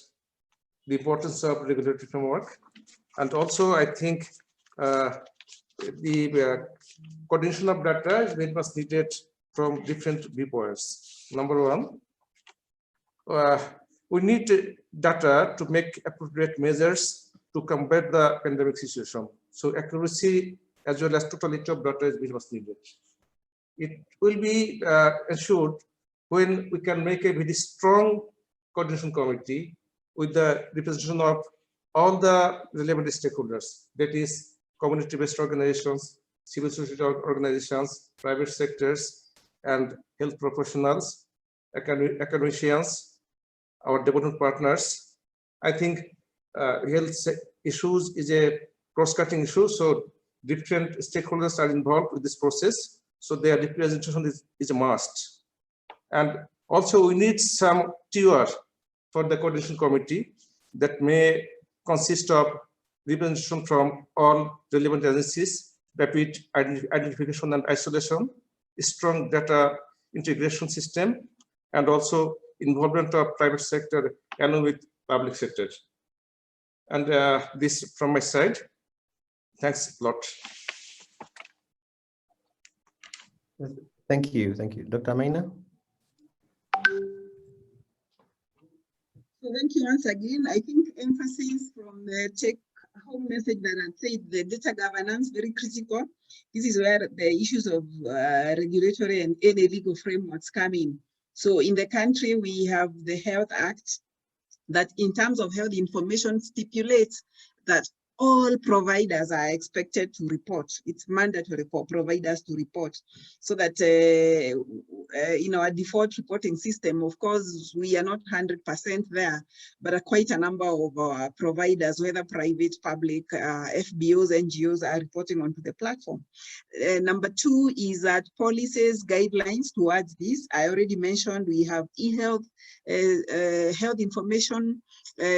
the importance of regulatory framework, and also I think the coordination of data is very much needed from different viewpoints. Number one, we need data to make appropriate measures to combat the pandemic situation. So accuracy as well as totality of data is very much needed. It will be ensured when we can make a very strong coordination committee with the representation of all the relevant stakeholders, that is community-based organizations, civil society organizations, private sectors, and health professionals, academicians, our development partners. I think health issues is a cross-cutting issue, so different stakeholders are involved with this process, so their representation is a must. And also we need some tier for the coordination committee that may consist of representation from all relevant agencies, rapid identification and isolation, strong data integration system, and also involvement of private sector along with public sector. And this from my side. Thanks a lot. Thank you. Thank you. Dr. Maina? So thank you once again. I think emphasis from the take-home message that I said, the data governance, very critical. This is where the issues of regulatory and any legal frameworks come in. So in the country, we have the Health Act that in terms of health information stipulates that all providers are expected to report. It's mandatory for providers to report, so that in our default reporting system, of course, we are not 100% there, but quite a number of our providers, whether private, public, FBOs, NGOs, are reporting onto the platform. Number two is that policies, guidelines towards this. I already mentioned we have e-health, health information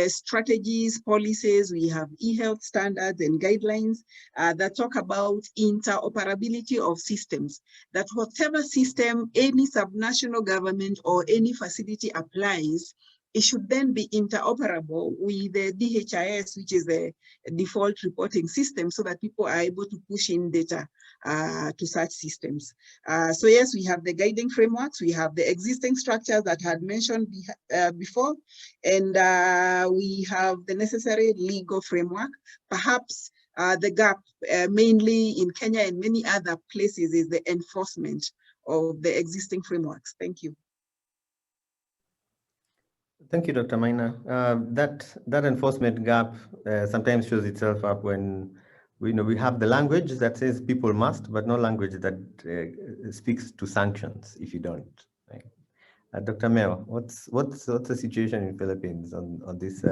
strategies, policies. We have e-health standards and guidelines that talk about interoperability of systems, that whatever system any subnational government or any facility applies, it should then be interoperable with the DHIS, which is the default reporting system, so that people are able to push in data to such systems. So yes, we have the guiding frameworks, we have the existing structures that I had mentioned before, and we have the necessary legal framework. Perhaps the gap, mainly in Kenya and many other places, is the enforcement of the existing frameworks. Thank you. Thank you, Dr. Maina. That enforcement gap sometimes shows itself up when we have the language that says people must, but no language that speaks to sanctions if you don't. Right? Dr. Mel, what's the situation in Philippines on this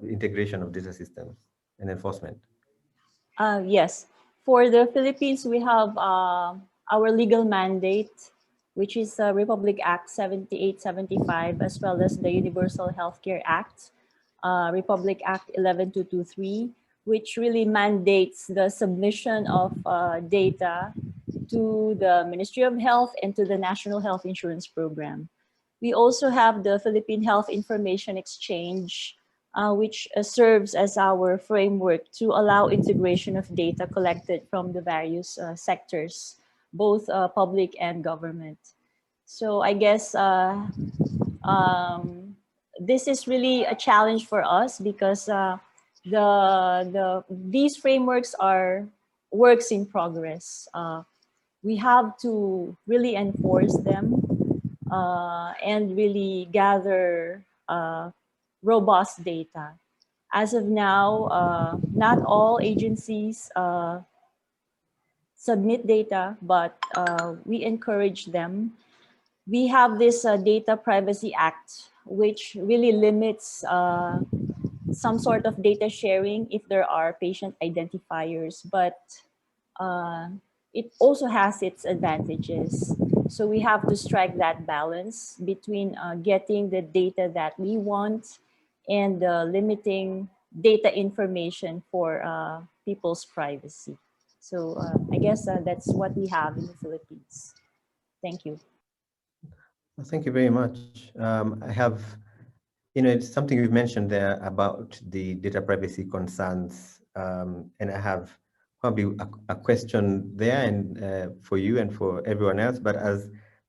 integration of data systems and enforcement? Yes, for the Philippines, we have our legal mandate, which is Republic Act 7875, as well as the Universal Healthcare Act, Republic Act 11223, which really mandates the submission of data to the Ministry of Health and to the National Health Insurance Program. We also have the Philippine Health Information Exchange, which serves as our framework to allow integration of data collected from the various sectors, both public and government. So I guess this is really a challenge for us because these frameworks are works in progress. We have to really enforce them and really gather robust data. As of now, not all agencies submit data, but we encourage them. We have this Data Privacy Act, which really limits some sort of data sharing if there are patient identifiers, but it also has its advantages. So we have to strike that balance between getting the data that we want and limiting data information for people's privacy. So I guess that's what we have in the Philippines. Thank you. Thank you very much. I have, it's something you've mentioned there about the data privacy concerns, and I have probably a question there and for you and for everyone else. But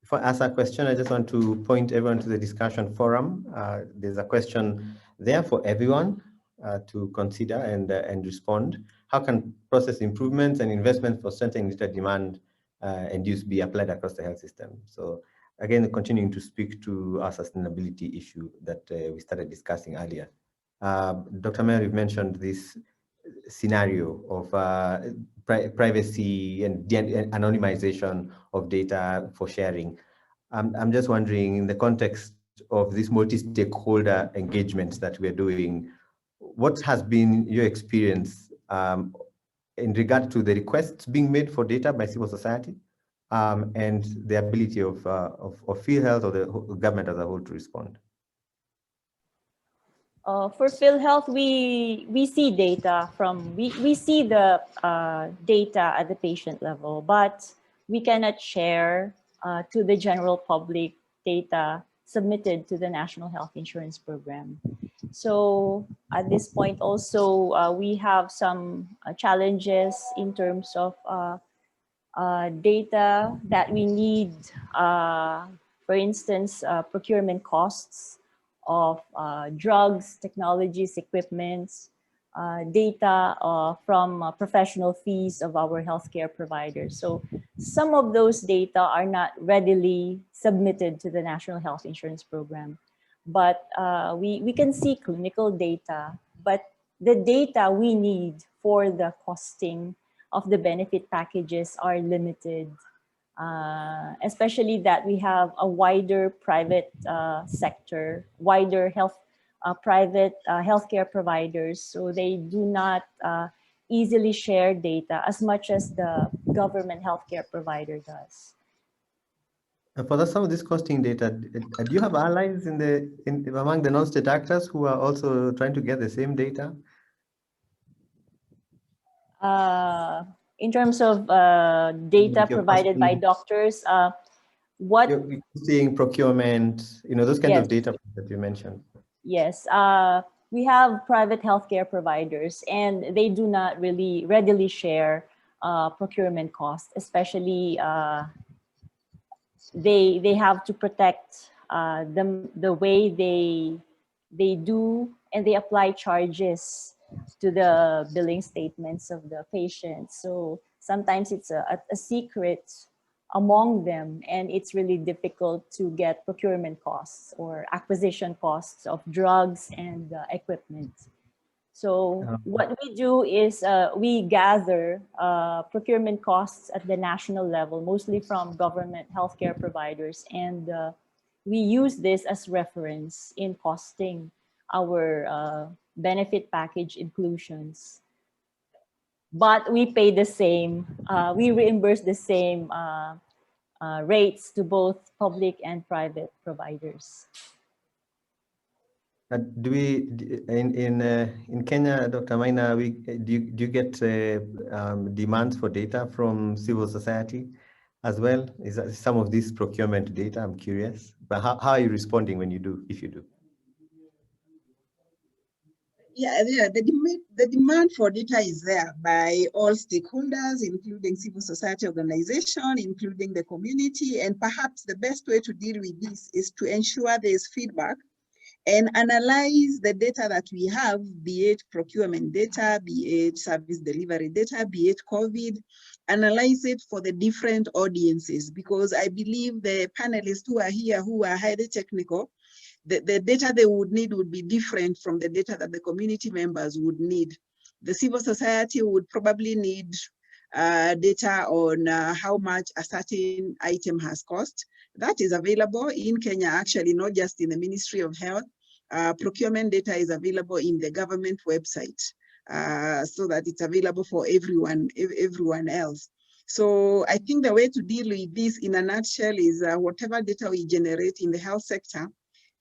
before I ask a question, I just want to point everyone to the discussion forum. There's a question there for everyone to consider and respond. How can process improvements and investments for strengthening data demand and use be applied across the health system? So again, continuing to speak to our sustainability issue that we started discussing earlier. Dr. Mayor, you've mentioned this scenario of privacy and anonymization of data for sharing. I'm just wondering, in the context of this multi-stakeholder engagement that we're doing, what has been your experience in regard to the requests being made for data by civil society and the ability of field health or the government as a whole to respond? For PhilHealth, we see data from, we see the data at the patient level, but we cannot share to the general public data submitted to the National Health Insurance Program. So at this point also, we have some challenges in terms of data that we need, for instance, procurement costs of drugs, technologies, equipments, data from professional fees of our healthcare providers. So some of those data are not readily submitted to the National Health Insurance Program. But we can see clinical data, but the data we need for the costing of the benefit packages are limited. Especially that we have a wider private sector, wider private healthcare providers, so they do not easily share data as much as the government healthcare provider does. For some of this costing data, do you have allies among the non-state actors who are also trying to get the same data? In terms of data provided by doctors, what you're seeing procurement, those kinds yes. of data that you mentioned. Yes, we have private healthcare providers, and they do not really readily share procurement costs, especially they have to protect the way they do, and they apply charges to the billing statements of the patient. So sometimes it's a secret among them, and it's really difficult to get procurement costs or acquisition costs of drugs and equipment. So what we do is we gather procurement costs at the national level, mostly from government healthcare providers, and we use this as reference in costing our benefit package inclusions. But we pay the same, we reimburse the same rates to both public and private providers. Do we in Kenya, Dr. Maina, do you get demands for data from civil society as well? Is that some of this procurement data? I'm curious. But how are you responding when you do, if you do? Yeah, the demand for data is there by all stakeholders, including civil society organization, including the community, and perhaps the best way to deal with this is to ensure there is feedback and analyze the data that we have, be it procurement data, be it service delivery data, be it COVID, analyze it for the different audiences, because I believe the panelists who are here, who are highly technical, the data they would need would be different from the data that the community members would need. The civil society would probably need data on how much a certain item has cost. That is available in Kenya, actually, not just in the Ministry of Health. Procurement data is available in the government website, so that it's available for everyone else. So I think the way to deal with this in a nutshell is whatever data we generate in the health sector,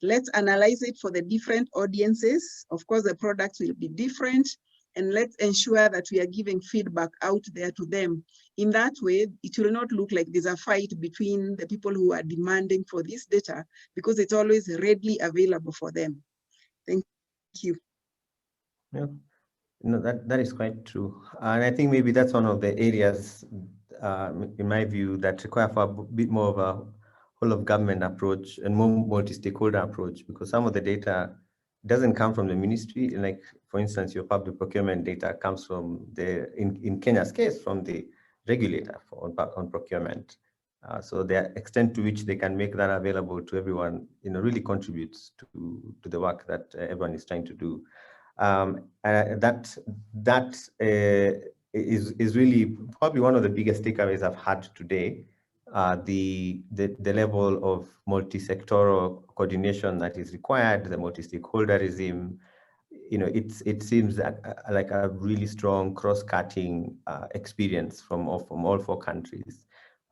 let's analyze it for the different audiences. Of course, the products will be different, and let's ensure that we are giving feedback out there to them. In that way, it will not look like there's a fight between the people who are demanding for this data, because it's always readily available for them. Thank you. Yeah, no, that is quite true. And I think maybe that's one of the areas, in my view, that require for a bit more of a whole of government approach and more multi-stakeholder approach, because some of the data doesn't come from the ministry. Like, for instance, your public procurement data comes from in Kenya's case, from the regulator on procurement. So the extent to which they can make that available to everyone, really contributes to the work that everyone is trying to do. That is really probably one of the biggest takeaways I've had today. The level of multi-sectoral coordination that is required, the multi-stakeholderism, it seems like a really strong cross-cutting experience from all four countries.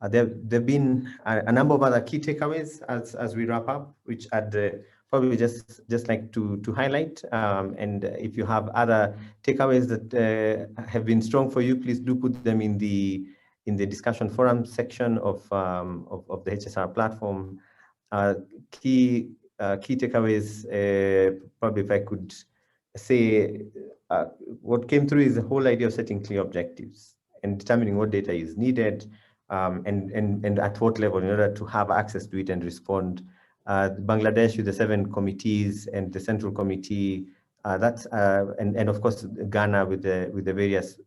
There've been a number of other key takeaways as we wrap up, which I'd probably just like to highlight. And if you have other takeaways that have been strong for you, please do put them in the discussion forum section of the HSR platform. Key takeaways, probably if I could say, what came through is the whole idea of setting clear objectives and determining what data is needed, and at what level in order to have access to it and respond. Bangladesh with the 7 committees and the central committee, and of course Ghana with the various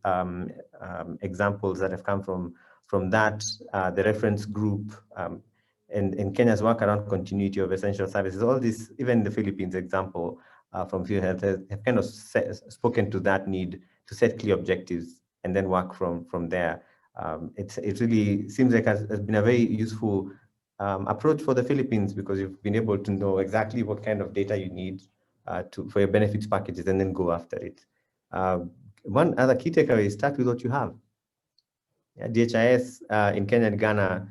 examples that have come from that, the reference group, and Kenya's work around continuity of essential services. All this, even the Philippines example from Field Health, have kind of spoken to that need to set clear objectives and then work from there. It really seems like has been a very useful approach for the Philippines, because you've been able to know exactly what kind of data you need for your benefits packages and then go after it. One other key takeaway is start with what you have. DHIS in Kenya and Ghana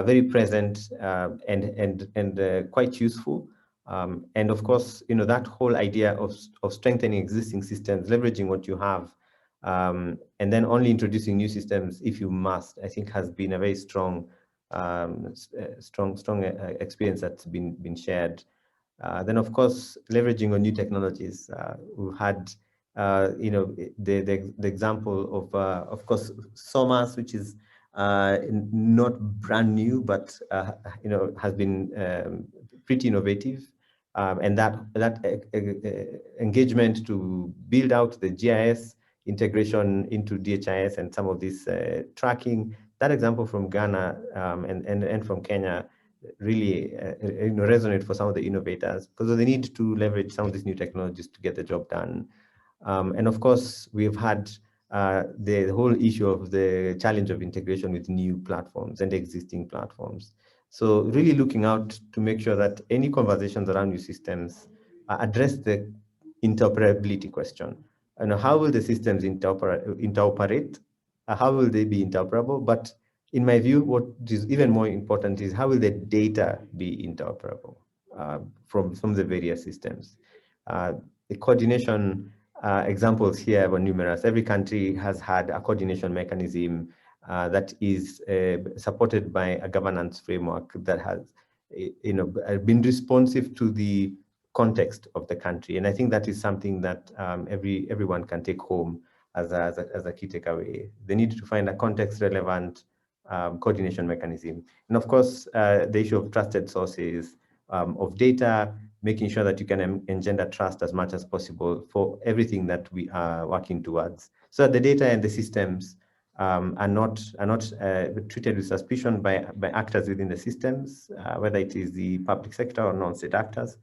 very present and quite useful. And of course, that whole idea of strengthening existing systems, leveraging what you have, and then only introducing new systems if you must, I think has been a very strong experience that's been shared. Then of course, leveraging on new technologies. We've had the example of course, SOMAS, which is not brand new, but has been pretty innovative, and that engagement to build out the GIS integration into DHIS and some of this tracking that example from Ghana and from Kenya really resonate for some of the innovators, because they need to leverage some of these new technologies to get the job done. And of course, we've had the whole issue of the challenge of integration with new platforms and existing platforms. So really looking out to make sure that any conversations around new systems address the interoperability question. And how will the systems interoperate? How will they be interoperable? But in my view, what is even more important is how will the data be interoperable from the various systems? The coordination examples here were numerous. Every country has had a coordination mechanism that is supported by a governance framework that has been responsive to the context of the country. And I think that is something that everyone can take home as a key takeaway. They need to find a context relevant coordination mechanism. And of course, the issue of trusted sources of data, making sure that you can engender trust as much as possible for everything that we are working towards, so that the data and the systems are not treated with suspicion by actors within the systems, whether it is the public sector or non-state actors,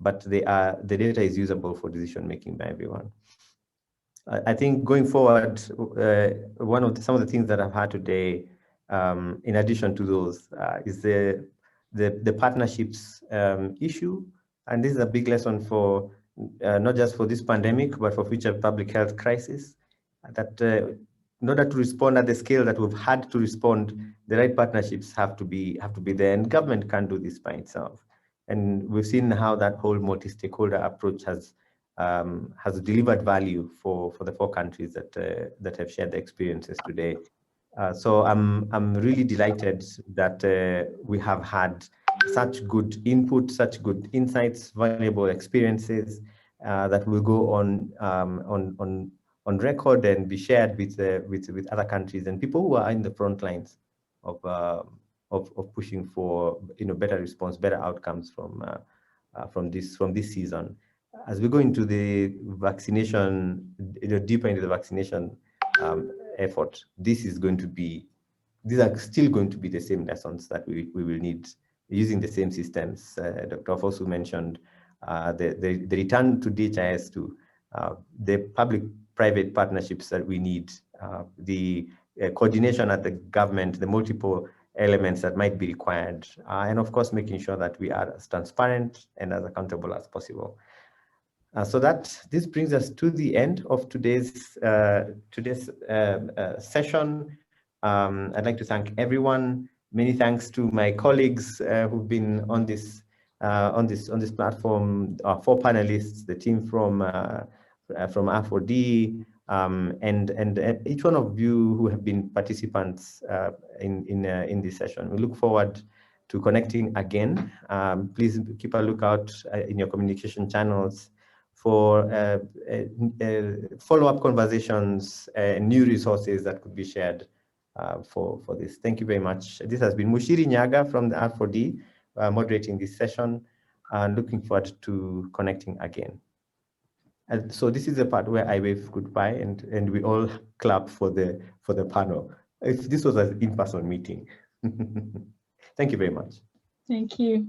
but the data is usable for decision making by everyone. I think going forward, some of the things that I've had today, in addition to those, is the partnerships issue. And this is a big lesson for not just for this pandemic, but for future public health crisis, that in order to respond at the scale that we've had to respond, the right partnerships have to be there, and government can't do this by itself. And we've seen how that whole multi-stakeholder approach has delivered value for the 4 countries that have shared the experiences today. So I'm really delighted that we have had such good input, such good insights, valuable experiences that will go on record and be shared with other countries and people who are in the front lines of pushing for better response, better outcomes from this season. As we go into the vaccination, deeper into the vaccination effort, these are still going to be the same lessons that we will need, using the same systems. Dr. Fosu mentioned the return to DHIS2, the public-private partnerships that we need, the coordination at the government, the multiple elements that might be required, and of course, making sure that we are as transparent and as accountable as possible. So this brings us to the end of today's session. I'd like to thank everyone. Many thanks to my colleagues who've been on this platform, our 4 panelists, the team from R4D, and each one of you who have been participants in this session. We look forward to connecting again. Please keep a lookout in your communication channels for follow-up conversations and new resources that could be shared for this. Thank you very much. This has been Mushiri Nyaga from the R4D moderating this session, and looking forward to connecting again. And so this is the part where I wave goodbye and we all clap for the panel. If this was an in-person meeting. Thank you very much. Thank you.